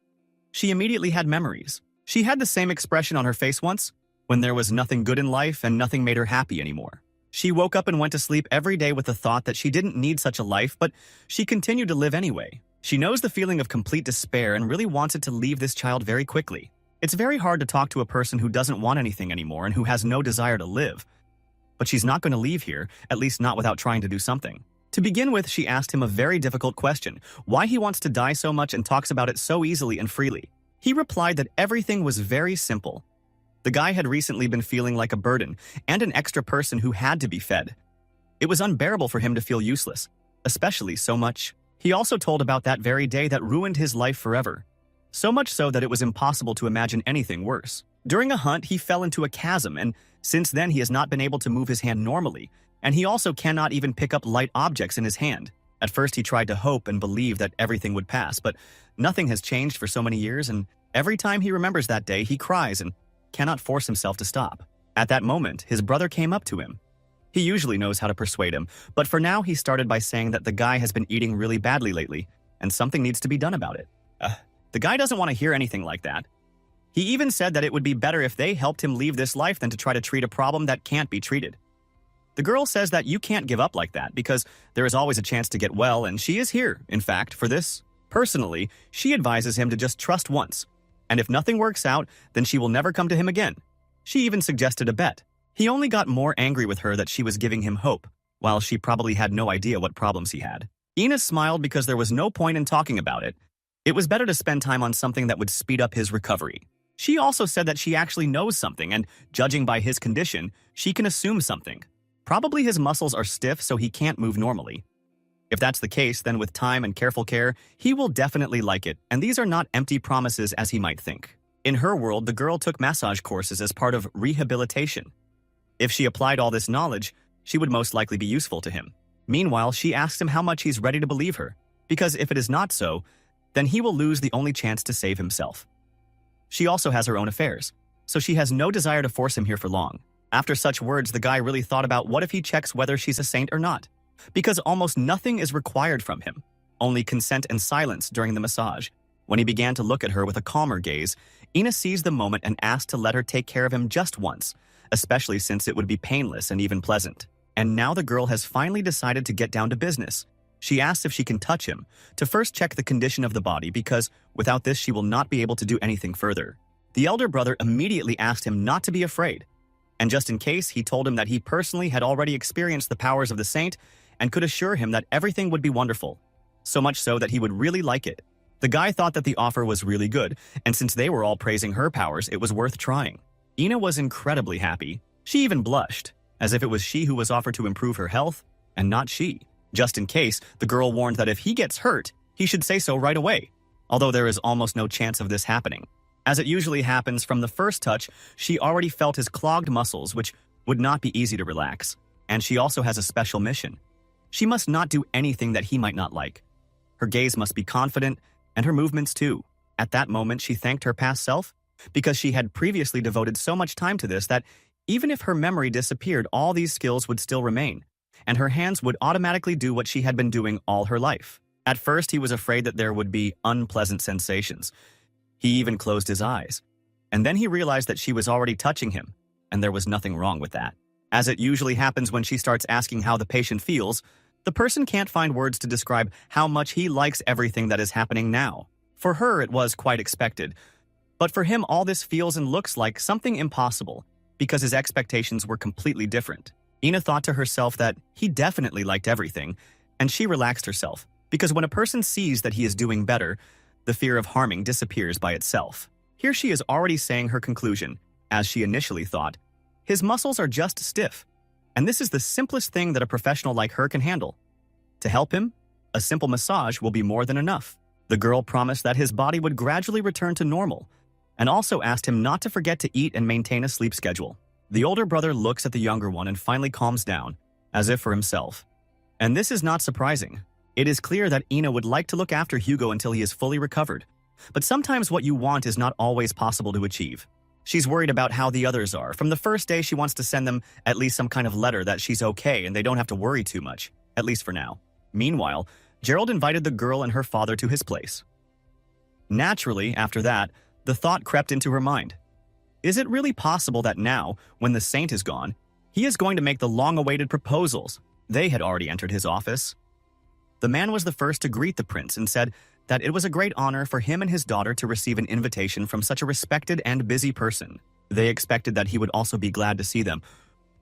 She immediately had memories. She had the same expression on her face once, when there was nothing good in life and nothing made her happy anymore. She woke up and went to sleep every day with the thought that she didn't need such a life, but she continued to live anyway. She knows the feeling of complete despair and really wanted to leave this child very quickly. It's very hard to talk to a person who doesn't want anything anymore and who has no desire to live. but she's not going to leave here, at least not without trying to do something. To begin with, she asked him a very difficult question, why he wants to die so much and talks about it so easily and freely. He replied that everything was very simple. The guy had recently been feeling like a burden and an extra person who had to be fed. It was unbearable for him to feel useless, especially so much. He also told about that very day that ruined his life forever. So much so that it was impossible to imagine anything worse. During a hunt, he fell into a chasm, and since then he has not been able to move his hand normally, and he also cannot even pick up light objects in his hand. At first he tried to hope and believe that everything would pass, but nothing has changed for so many years, and every time he remembers that day, he cries and cannot force himself to stop. At that moment, his brother came up to him. He usually knows how to persuade him, but for now he started by saying that the guy has been eating really badly lately, and something needs to be done about it. The guy doesn't want to hear anything like that. He even said that it would be better if they helped him leave this life than to try to treat a problem that can't be treated. The girl says that you can't give up like that because there is always a chance to get well, and she is here, in fact, for this. Personally, she advises him to just trust once, and if nothing works out, then she will never come to him again. She even suggested a bet. He only got more angry with her that she was giving him hope, while she probably had no idea what problems he had. Ina smiled because there was no point in talking about it. It was better to spend time on something that would speed up his recovery. She also said that she actually knows something, and judging by his condition, she can assume something. Probably his muscles are stiff so he can't move normally. If that's the case, then with time and careful care, he will definitely like it, and these are not empty promises as he might think. In her world, the girl took massage courses as part of rehabilitation. If she applied all this knowledge, she would most likely be useful to him. Meanwhile, she asks him how much he's ready to believe her, because if it is not so, then he will lose the only chance to save himself. She also has her own affairs, so she has no desire to force him here for long. After such words, the guy really thought about what if he checks whether she's a saint or not, because almost nothing is required from him, only consent and silence during the massage. When he began to look at her with a calmer gaze, Ina seized the moment and asked to let her take care of him just once, especially since it would be painless and even pleasant. And now the girl has finally decided to get down to business. She asks if she can touch him, to first check the condition of the body because without this she will not be able to do anything further. The elder brother immediately asked him not to be afraid, and just in case, he told him that he personally had already experienced the powers of the saint and could assure him that everything would be wonderful, so much so that he would really like it. The guy thought that the offer was really good, and since they were all praising her powers, it was worth trying. Ina was incredibly happy. She even blushed, as if it was she who was offered to improve her health, and not she. Just in case, the girl warned that if he gets hurt, he should say so right away, although there is almost no chance of this happening. As it usually happens from the first touch, she already felt his clogged muscles, which would not be easy to relax. And she also has a special mission. She must not do anything that he might not like. Her gaze must be confident, and her movements too. At that moment, she thanked her past self, because she had previously devoted so much time to this that even if her memory disappeared, all these skills would still remain, and her hands would automatically do what she had been doing all her life. At first, he was afraid that there would be unpleasant sensations. He even closed his eyes. And then he realized that she was already touching him, and there was nothing wrong with that. As it usually happens when she starts asking how the patient feels, the person can't find words to describe how much he likes everything that is happening now. For her, it was quite expected. But for him, all this feels and looks like something impossible, because his expectations were completely different. Ina thought to herself that he definitely liked everything, and she relaxed herself, because when a person sees that he is doing better, the fear of harming disappears by itself. Here she is already saying her conclusion, as she initially thought. His muscles are just stiff, and this is the simplest thing that a professional like her can handle. To help him, a simple massage will be more than enough. The girl promised that his body would gradually return to normal, and also asked him not to forget to eat and maintain a sleep schedule. The older brother looks at the younger one and finally calms down, as if for himself. And this is not surprising. It is clear that Ina would like to look after Hugo until he is fully recovered. But sometimes what you want is not always possible to achieve. She's worried about how the others are. From the first day, she wants to send them at least some kind of letter that she's okay and they don't have to worry too much, at least for now. Meanwhile, Gerald invited the girl and her father to his place. Naturally, after that, the thought crept into her mind. Is it really possible that now, when the saint is gone, he is going to make the long-awaited proposals? They had already entered his office. The man was the first to greet the prince and said that it was a great honor for him and his daughter to receive an invitation from such a respected and busy person. They expected that he would also be glad to see them.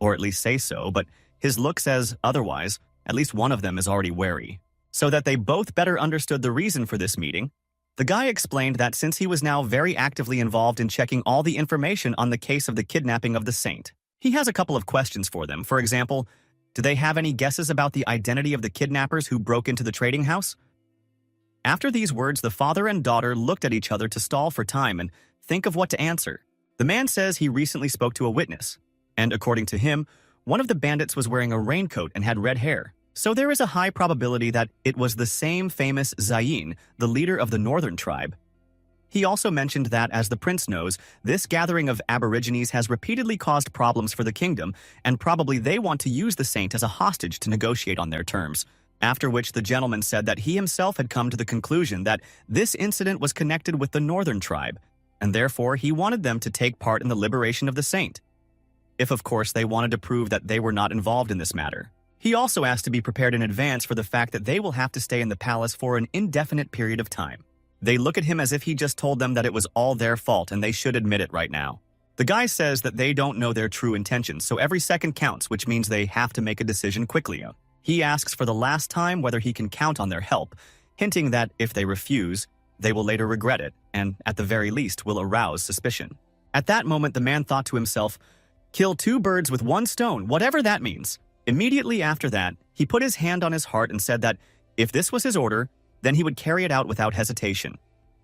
or at least say so, but his look says otherwise. At least one of them is already wary. So that they both better understood the reason for this meeting, the guy explained that since he was now very actively involved in checking all the information on the case of the kidnapping of the saint, he has a couple of questions for them. For example, do they have any guesses about the identity of the kidnappers who broke into the trading house? After these words, the father and daughter looked at each other to stall for time and think of what to answer. The man says he recently spoke to a witness, and according to him, one of the bandits was wearing a raincoat and had red hair. So there is a high probability that it was the same famous Zayin, the leader of the northern tribe. He also mentioned that, as the prince knows, this gathering of aborigines has repeatedly caused problems for the kingdom, and probably they want to use the saint as a hostage to negotiate on their terms. After which the gentleman said that he himself had come to the conclusion that this incident was connected with the northern tribe, and therefore he wanted them to take part in the liberation of the saint, if of course they wanted to prove that they were not involved in this matter. He also asked to be prepared in advance for the fact that they will have to stay in the palace for an indefinite period of time. They look at him as if he just told them that it was all their fault and they should admit it right now. The guy says that they don't know their true intentions, so every second counts, which means they have to make a decision quickly. He asks for the last time whether he can count on their help, hinting that if they refuse, they will later regret it, and at the very least will arouse suspicion. At that moment, the man thought to himself, "Kill two birds with one stone, whatever that means." Immediately after that, he put his hand on his heart and said that if this was his order, then he would carry it out without hesitation.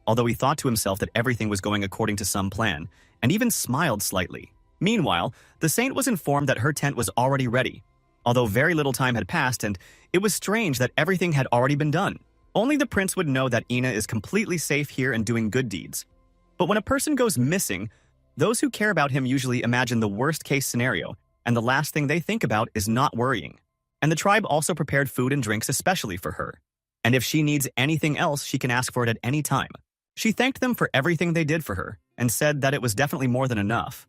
Although he thought to himself that everything was going according to some plan, and even smiled slightly. Meanwhile, the saint was informed that her tent was already ready, although very little time had passed, and it was strange that everything had already been done. Only the prince would know that Ina is completely safe here and doing good deeds. But when a person goes missing, those who care about him usually imagine the worst-case scenario, and the last thing they think about is not worrying. And the tribe also prepared food and drinks especially for her. And if she needs anything else, she can ask for it at any time. She thanked them for everything they did for her, and said that it was definitely more than enough.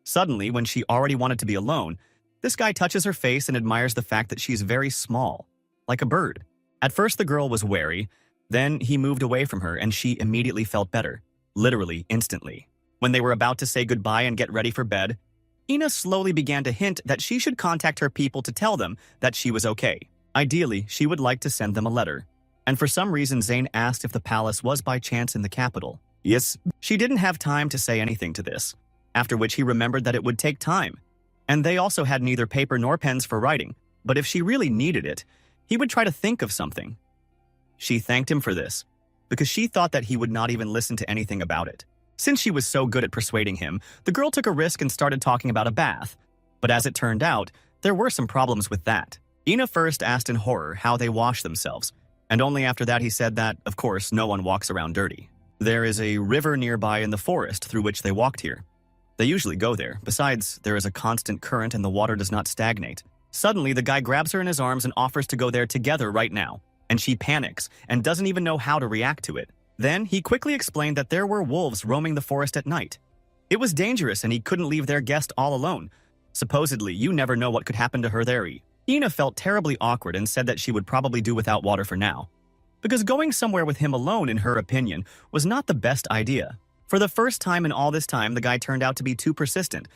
Suddenly, when she already wanted to be alone, this guy touches her face and admires the fact that she's very small, like a bird. At first the girl was wary, then he moved away from her and she immediately felt better, literally instantly. When they were about to say goodbye and get ready for bed, Ina slowly began to hint that she should contact her people to tell them that she was okay. Ideally, she would like to send them a letter. And for some reason, Zayn asked if the palace was by chance in the capital. Yes, she didn't have time to say anything to this, after which he remembered that it would take time. And they also had neither paper nor pens for writing, but if she really needed it, he would try to think of something. She thanked him for this, because she thought that he would not even listen to anything about it. Since she was so good at persuading him, the girl took a risk and started talking about a bath. But as it turned out, there were some problems with that. Ina first asked in horror how they wash themselves, and only after that he said that, of course, no one walks around dirty. There is a river nearby in the forest through which they walked here. They usually go there. Besides, there is a constant current and the water does not stagnate. Suddenly, the guy grabs her in his arms and offers to go there together right now, and she panics and doesn't even know how to react to it. Then, he quickly explained that there were wolves roaming the forest at night. It was dangerous and he couldn't leave their guest all alone. Supposedly, you never know what could happen to her there. Ina felt terribly awkward and said that she would probably do without water for now, because going somewhere with him alone, in her opinion, was not the best idea. For the first time in all this time, the guy turned out to be too persistent,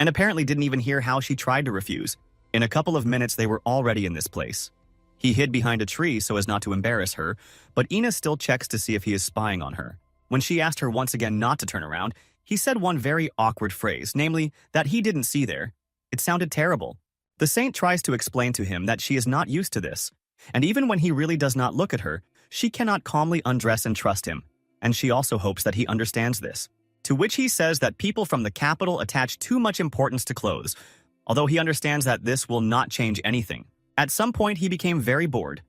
and apparently didn't even hear how she tried to refuse. In a couple of minutes, they were already in this place. He hid behind a tree so as not to embarrass her, but Ina still checks to see if he is spying on her. When she asked her once again not to turn around, he said one very awkward phrase, namely, that he didn't see there. It sounded terrible. The saint tries to explain to him that she is not used to this, and even when he really does not look at her, she cannot calmly undress and trust him, and she also hopes that he understands this. To which he says that people from the capital attach too much importance to clothes, although he understands that this will not change anything. At some point, he became very bored.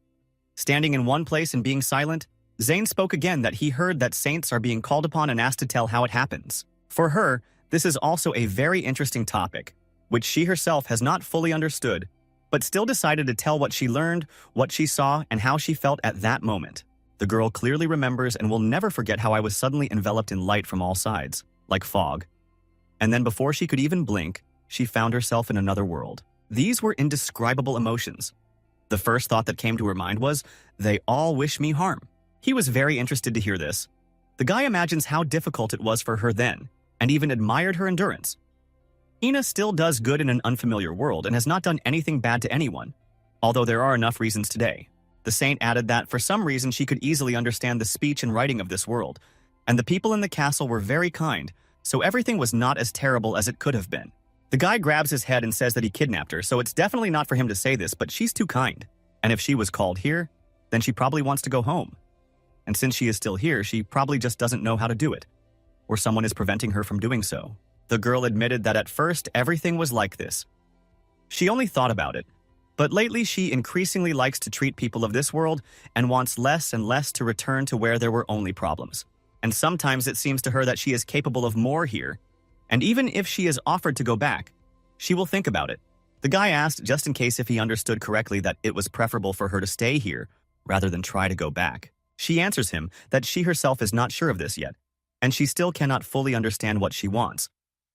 Standing in one place and being silent, Zayn spoke again that he heard that saints are being called upon and asked to tell how it happens. For her, this is also a very interesting topic, which she herself has not fully understood, but still decided to tell what she learned, what she saw, and how she felt at that moment. The girl clearly remembers and will never forget how I was suddenly enveloped in light from all sides, like fog. And then before she could even blink, she found herself in another world. These were indescribable emotions. The first thought that came to her mind was, they all wish me harm. He was very interested to hear this. The guy imagines how difficult it was for her then, and even admired her endurance. Ina still does good in an unfamiliar world and has not done anything bad to anyone, although there are enough reasons today. The saint added that for some reason she could easily understand the speech and writing of this world, and the people in the castle were very kind, so everything was not as terrible as it could have been. The guy grabs his head and says that he kidnapped her, so it's definitely not for him to say this, but she's too kind. And if she was called here, then she probably wants to go home. And since she is still here, she probably just doesn't know how to do it, or someone is preventing her from doing so. The girl admitted that at first everything was like this. She only thought about it, but lately she increasingly likes to treat people of this world and wants less and less to return to where there were only problems. And sometimes it seems to her that she is capable of more here, and even if she is offered to go back, she will think about it. The guy asked just in case if he understood correctly that it was preferable for her to stay here rather than try to go back. She answers him that she herself is not sure of this yet, and she still cannot fully understand what she wants.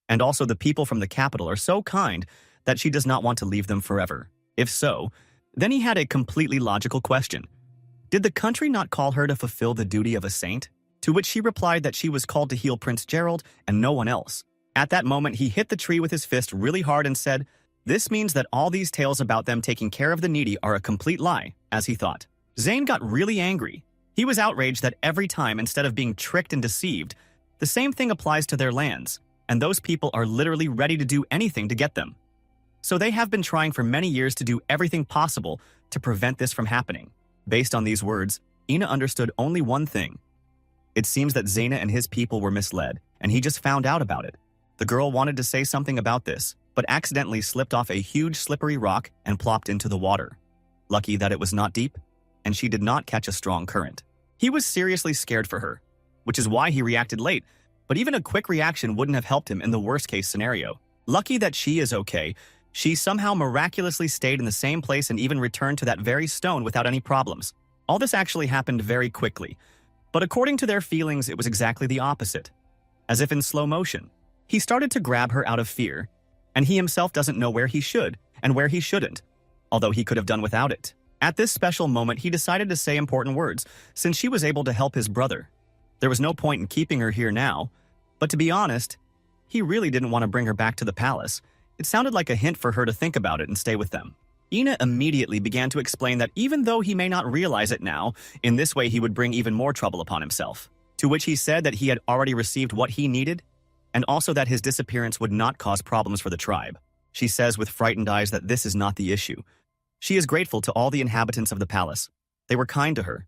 And also the people from the capital are so kind that she does not want to leave them forever. If so, then he had a completely logical question. Did the country not call her to fulfill the duty of a saint? To which she replied that she was called to heal Prince Gerald and no one else. At that moment, he hit the tree with his fist really hard and said, "This means that all these tales about them taking care of the needy are a complete lie," as he thought. Zane got really angry. He was outraged that every time, instead of being tricked and deceived, the same thing applies to their lands, and those people are literally ready to do anything to get them. So they have been trying for many years to do everything possible to prevent this from happening. Based on these words, Ina understood only one thing. It seems that Zaina and his people were misled, and he just found out about it. The girl wanted to say something about this, but accidentally slipped off a huge slippery rock and plopped into the water. Lucky that it was not deep, and she did not catch a strong current. He was seriously scared for her, which is why he reacted late, but even a quick reaction wouldn't have helped him in the worst-case scenario. Lucky that she is okay, she somehow miraculously stayed in the same place and even returned to that very stone without any problems. All this actually happened very quickly, but according to their feelings, it was exactly the opposite. As if in slow motion, he started to grab her out of fear, and he himself doesn't know where he should and where he shouldn't, although he could have done without it. At this special moment, he decided to say important words, since she was able to help his brother. There was no point in keeping her here now, but to be honest, he really didn't want to bring her back to the palace. It sounded like a hint for her to think about it and stay with them. Ina immediately began to explain that even though he may not realize it now, in this way he would bring even more trouble upon himself. To which he said that he had already received what he needed, and also that his disappearance would not cause problems for the tribe. She says with frightened eyes that this is not the issue. She is grateful to all the inhabitants of the palace. They were kind to her.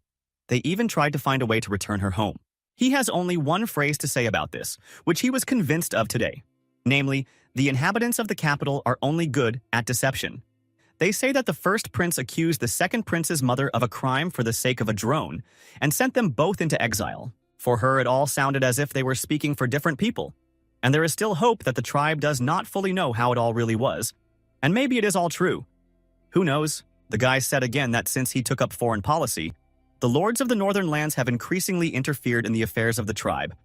They even tried to find a way to return her home. He has only one phrase to say about this, which he was convinced of today. Namely, the inhabitants of the capital are only good at deception. They say that the first prince accused the second prince's mother of a crime for the sake of a drone and sent them both into exile. For her, it all sounded as if they were speaking for different people. And there is still hope that the tribe does not fully know how it all really was. And maybe it is all true. Who knows? The guy said again that since he took up foreign policy, the lords of the northern lands have increasingly interfered in the affairs of the tribe.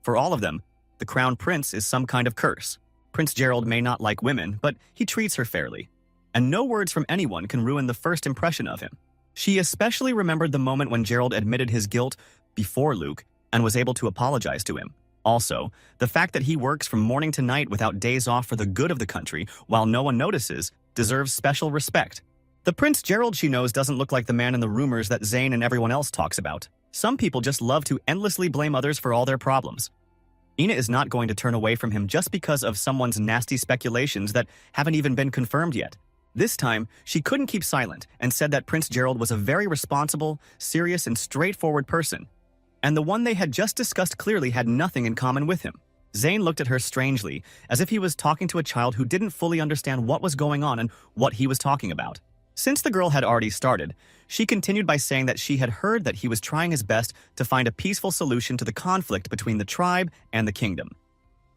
For all of them, the crown prince is some kind of curse. Prince Gerald may not like women, but he treats her fairly. And no words from anyone can ruin the first impression of him. She especially remembered the moment when Gerald admitted his guilt before Luke and was able to apologize to him. Also, the fact that he works from morning to night without days off for the good of the country while no one notices deserves special respect. The Prince Gerald she knows doesn't look like the man in the rumors that Zane and everyone else talks about. Some people just love to endlessly blame others for all their problems. Ina is not going to turn away from him just because of someone's nasty speculations that haven't even been confirmed yet. This time, she couldn't keep silent and said that Prince Gerald was a very responsible, serious, and straightforward person. And the one they had just discussed clearly had nothing in common with him. Zane looked at her strangely, as if he was talking to a child who didn't fully understand what was going on and what he was talking about. Since the girl had already started, she continued by saying that she had heard that he was trying his best to find a peaceful solution to the conflict between the tribe and the kingdom.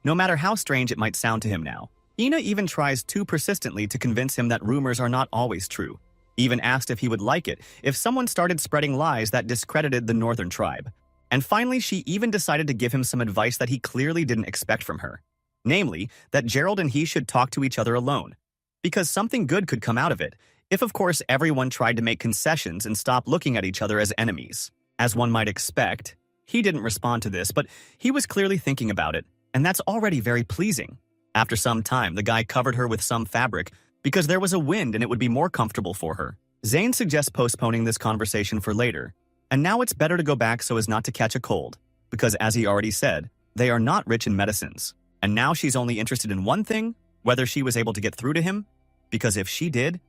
No matter how strange it might sound to him now, Ina even tries too persistently to convince him that rumors are not always true. Even asked if he would like it if someone started spreading lies that discredited the northern tribe. And finally, she even decided to give him some advice that he clearly didn't expect from her. Namely, that Gerald and he should talk to each other alone. Because something good could come out of it, if of course everyone tried to make concessions and stop looking at each other as enemies. As one might expect, he didn't respond to this, but he was clearly thinking about it, and that's already very pleasing. After some time, the guy covered her with some fabric because there was a wind and it would be more comfortable for her. Zayn suggests postponing this conversation for later, and now it's better to go back so as not to catch a cold, because as he already said, they are not rich in medicines. And now she's only interested in one thing, whether she was able to get through to him, because if she did,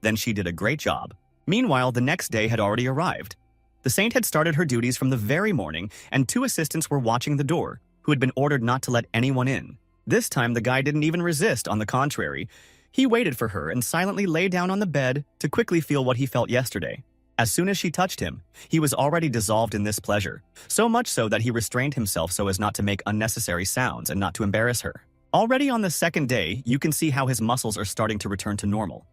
then she did a great job. Meanwhile, the next day had already arrived. The saint had started her duties from the very morning, and 2 assistants were watching the door, who had been ordered not to let anyone in. This time, the guy didn't even resist, on the contrary. He waited for her and silently lay down on the bed to quickly feel what he felt yesterday. As soon as she touched him, he was already dissolved in this pleasure, so much so that he restrained himself so as not to make unnecessary sounds and not to embarrass her. Already on the second day, you can see how his muscles are starting to return to normal.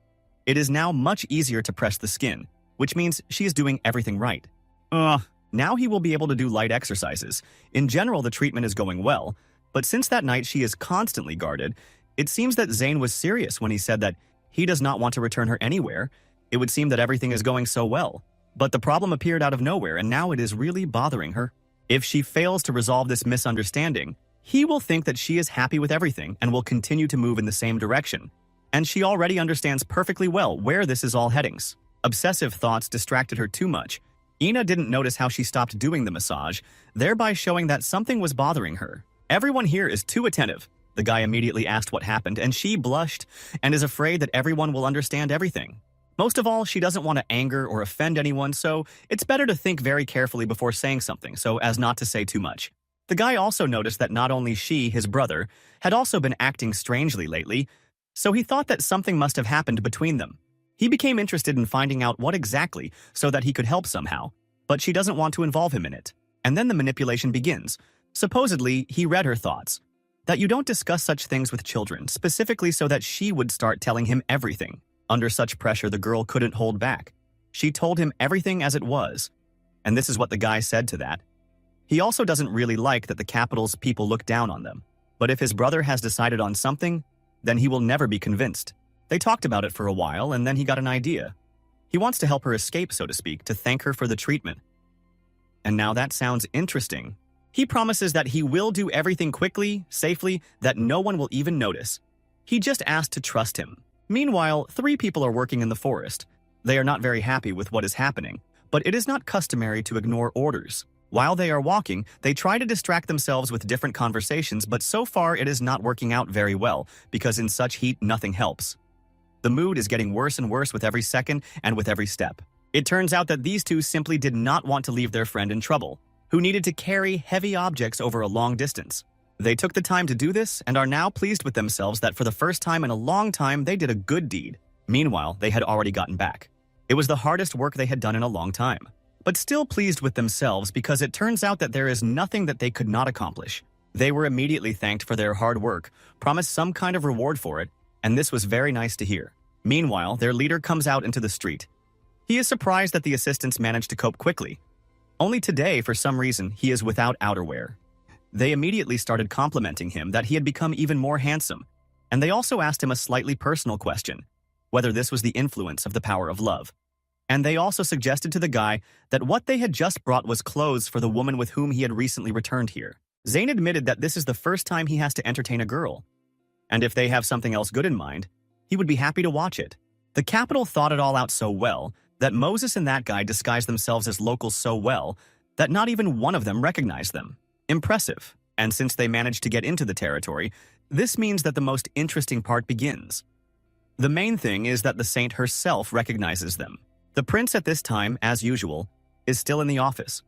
It is now much easier to press the skin, which means she is doing everything right. Now he will be able to do light exercises. In general, the treatment is going well, but since that night she is constantly guarded, it seems that Zayn was serious when he said that he does not want to return her anywhere. It would seem that everything is going so well. But the problem appeared out of nowhere, and now it is really bothering her. If she fails to resolve this misunderstanding, he will think that she is happy with everything and will continue to move in the same direction. And she already understands perfectly well where this is all heading. Obsessive thoughts distracted her too much. Ina didn't notice how she stopped doing the massage, thereby showing that something was bothering her. Everyone here is too attentive. The guy immediately asked what happened, and she blushed and is afraid that everyone will understand everything. Most of all, she doesn't want to anger or offend anyone, so it's better to think very carefully before saying something so as not to say too much. The guy also noticed that not only she, his brother, had also been acting strangely lately, so he thought that something must have happened between them. He became interested in finding out what exactly so that he could help somehow, but she doesn't want to involve him in it. And then the manipulation begins. Supposedly, he read her thoughts, that you don't discuss such things with children, specifically so that she would start telling him everything. Under such pressure, the girl couldn't hold back. She told him everything as it was, and this is what the guy said to that. He also doesn't really like that the capital's people look down on them, but if his brother has decided on something, then he will never be convinced. They talked about it for a while, and then he got an idea. He wants to help her escape, so to speak, to thank her for the treatment. And now that sounds interesting. He promises that he will do everything quickly, safely, that no one will even notice. He just asked to trust him. Meanwhile, 3 people are working in the forest. They are not very happy with what is happening, but it is not customary to ignore orders. While they are walking, they try to distract themselves with different conversations, but so far it is not working out very well, because in such heat nothing helps. The mood is getting worse and worse with every second and with every step. It turns out that these 2 simply did not want to leave their friend in trouble, who needed to carry heavy objects over a long distance. They took the time to do this and are now pleased with themselves that for the first time in a long time they did a good deed. Meanwhile, they had already gotten back. It was the hardest work they had done in a long time, but still pleased with themselves because it turns out that there is nothing that they could not accomplish. They were immediately thanked for their hard work, promised some kind of reward for it, and this was very nice to hear. Meanwhile, their leader comes out into the street. He is surprised that the assistants managed to cope quickly. Only today, for some reason, he is without outerwear. They immediately started complimenting him that he had become even more handsome, and they also asked him a slightly personal question, whether this was the influence of the power of love. And they also suggested to the guy that what they had just brought was clothes for the woman with whom he had recently returned here. Zayn admitted that this is the first time he has to entertain a girl, and if they have something else good in mind, he would be happy to watch it. The capital thought it all out so well that Moses and that guy disguised themselves as locals so well that not even one of them recognized them. Impressive. And since they managed to get into the territory, this means that the most interesting part begins. The main thing is that the saint herself recognizes them. The prince at this time, as usual, is still in the office.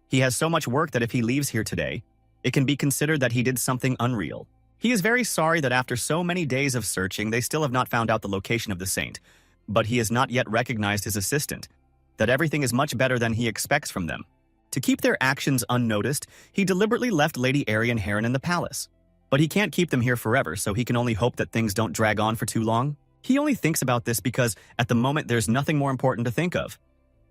He has so much work that if he leaves here today, it can be considered that he did something unreal. He is very sorry that after so many days of searching, they still have not found out the location of the saint, but he has not yet recognized his assistant, that everything is much better than he expects from them. To keep their actions unnoticed, he deliberately left Lady Arian Heron in the palace. But he can't keep them here forever, so he can only hope that things don't drag on for too long. He only thinks about this because at the moment there's nothing more important to think of.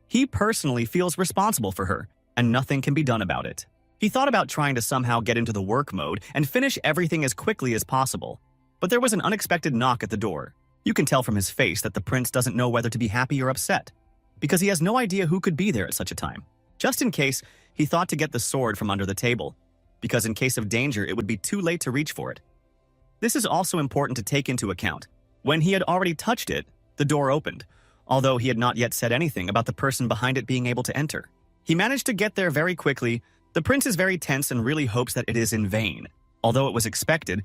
He personally feels responsible for her, and nothing can be done about it. He thought about trying to somehow get into the work mode and finish everything as quickly as possible. But there was an unexpected knock at the door. You can tell from his face that the prince doesn't know whether to be happy or upset, because he has no idea who could be there at such a time. Just in case, he thought to get the sword from under the table, because in case of danger it would be too late to reach for it. This is also important to take into account. When he had already touched it, the door opened, although he had not yet said anything about the person behind it being able to enter. He managed to get there very quickly. The prince is very tense and really hopes that it is in vain. Although it was expected,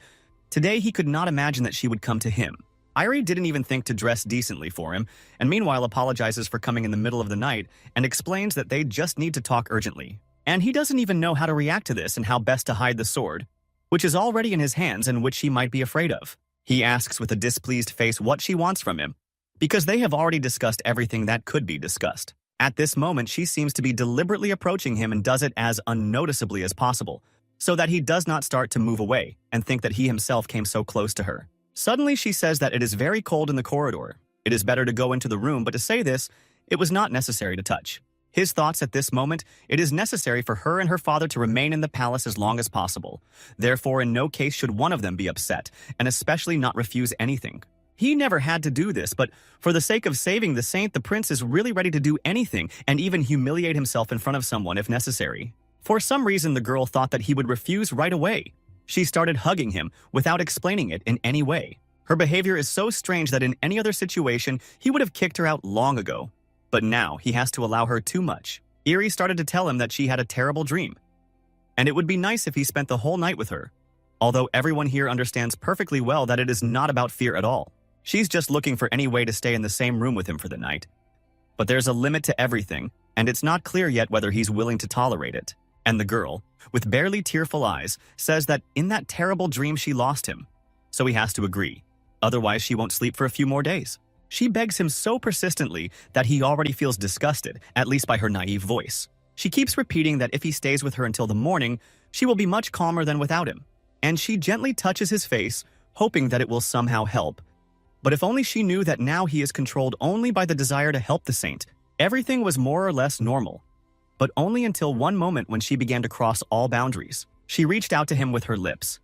today he could not imagine that she would come to him. Irie didn't even think to dress decently for him, and meanwhile apologizes for coming in the middle of the night and explains that they just need to talk urgently. And he doesn't even know how to react to this and how best to hide the sword, which is already in his hands and which she might be afraid of. He asks with a displeased face what she wants from him, because they have already discussed everything that could be discussed. At this moment, she seems to be deliberately approaching him and does it as unnoticeably as possible, so that he does not start to move away and think that he himself came so close to her. Suddenly, she says that it is very cold in the corridor. It is better to go into the room, but to say this, it was not necessary to touch. His thoughts at this moment, it is necessary for her and her father to remain in the palace as long as possible. Therefore, in no case should one of them be upset, and especially not refuse anything. He never had to do this, but for the sake of saving the saint, the prince is really ready to do anything and even humiliate himself in front of someone if necessary. For some reason, the girl thought that he would refuse right away. She started hugging him without explaining it in any way. Her behavior is so strange that in any other situation, he would have kicked her out long ago. But now, he has to allow her too much. Irie started to tell him that she had a terrible dream, and it would be nice if he spent the whole night with her. Although everyone here understands perfectly well that it is not about fear at all. She's just looking for any way to stay in the same room with him for the night. But there's a limit to everything, and it's not clear yet whether he's willing to tolerate it. And the girl, with barely tearful eyes, says that in that terrible dream she lost him. So he has to agree. Otherwise, she won't sleep for a few more days. She begs him so persistently that he already feels disgusted, at least by her naive voice. She keeps repeating that if he stays with her until the morning, she will be much calmer than without him. And she gently touches his face, hoping that it will somehow help. But if only she knew that now he is controlled only by the desire to help the saint, everything was more or less normal. But only until one moment when she began to cross all boundaries. She reached out to him with her lips.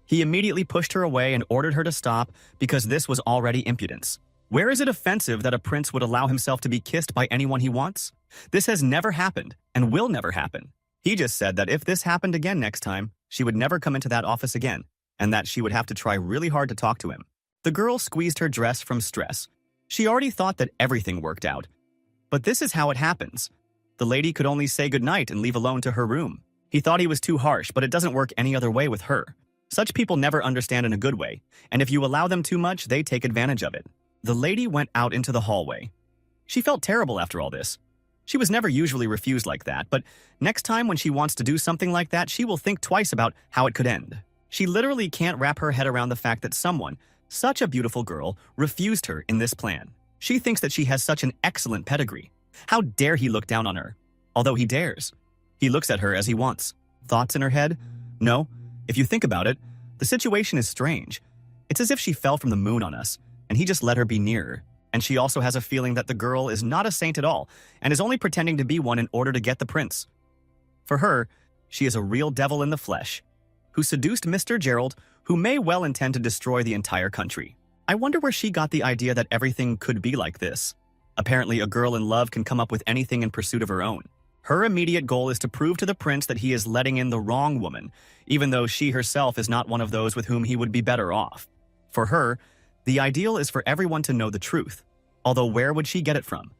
He immediately pushed her away and ordered her to stop because this was already impudence. Where is it offensive that a prince would allow himself to be kissed by anyone he wants? This has never happened and will never happen. He just said that if this happened again next time, she would never come into that office again, and that she would have to try really hard to talk to him. The girl squeezed her dress from stress. She already thought that everything worked out. But this is how it happens. The lady could only say goodnight and leave alone to her room. He thought he was too harsh, but it doesn't work any other way with her. Such people never understand in a good way, and if you allow them too much, they take advantage of it. The lady went out into the hallway. She felt terrible after all this. She was never usually refused like that, but next time when she wants to do something like that, she will think twice about how it could end. She literally can't wrap her head around the fact that someone, such a beautiful girl, refused her in this plan. She thinks that she has such an excellent pedigree. How dare he look down on her? Although he dares. He looks at her as he wants. Thoughts in her head? No. If you think about it, the situation is strange. It's as if she fell from the moon on us, and he just let her be nearer. And she also has a feeling that the girl is not a saint at all, and is only pretending to be one in order to get the prince. For her, she is a real devil in the flesh, who seduced Mr. Gerald, who may well intend to destroy the entire country. I wonder where she got the idea that everything could be like this. Apparently, a girl in love can come up with anything in pursuit of her own. Her immediate goal is to prove to the prince that he is letting in the wrong woman, even though she herself is not one of those with whom he would be better off. For her, the ideal is for everyone to know the truth. Although where would she get it from?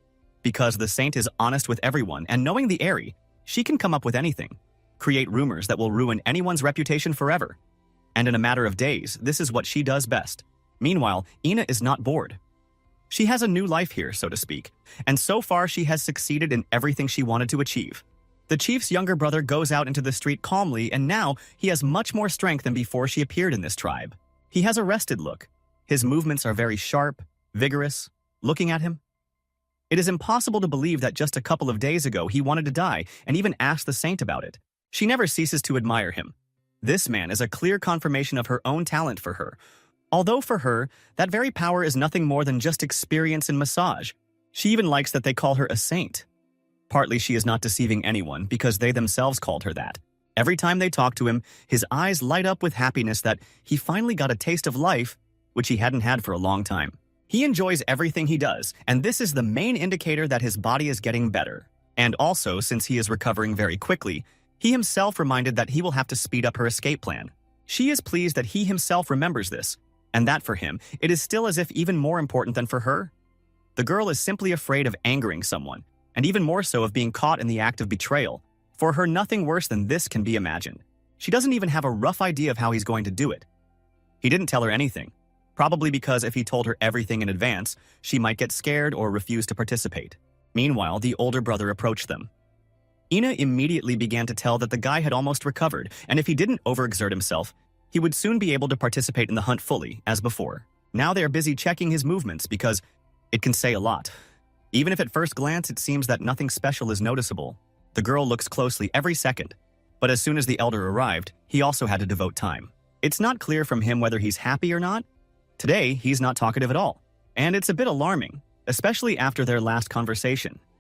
Because the saint is honest with everyone, and knowing the Aerie, she can come up with anything. Create rumors that will ruin anyone's reputation forever. And in a matter of days, this is what she does best. Meanwhile, Ina is not bored. She has a new life here, so to speak, and so far she has succeeded in everything she wanted to achieve. The chief's younger brother goes out into the street calmly, and now he has much more strength than before she appeared in this tribe. He has a rested look. His movements are very sharp, vigorous. Looking at him, it is impossible to believe that just a couple of days ago he wanted to die and even asked the saint about it. She never ceases to admire him. This man is a clear confirmation of her own talent for her. Although for her, that very power is nothing more than just experience in massage. She even likes that they call her a saint. Partly she is not deceiving anyone because they themselves called her that. Every time they talk to him, his eyes light up with happiness that he finally got a taste of life, which he hadn't had for a long time. He enjoys everything he does, and this is the main indicator that his body is getting better. And also, since he is recovering very quickly, he himself reminded that he will have to speed up her escape plan. She is pleased that he himself remembers this, and that for him, it is still as if even more important than for her. The girl is simply afraid of angering someone, and even more so of being caught in the act of betrayal. For her, nothing worse than this can be imagined. She doesn't even have a rough idea of how he's going to do it. He didn't tell her anything, probably because if he told her everything in advance, she might get scared or refuse to participate. Meanwhile, the older brother approached them. Ina immediately began to tell that the guy had almost recovered, and if he didn't overexert himself, he would soon be able to participate in the hunt fully, as before. Now they are busy checking his movements because it can say a lot. Even if at first glance it seems that nothing special is noticeable, the girl looks closely every second. But as soon as the elder arrived, he also had to devote time. It's not clear from him whether he's happy or not. Today, he's not talkative at all. And it's a bit alarming, especially after their last conversation.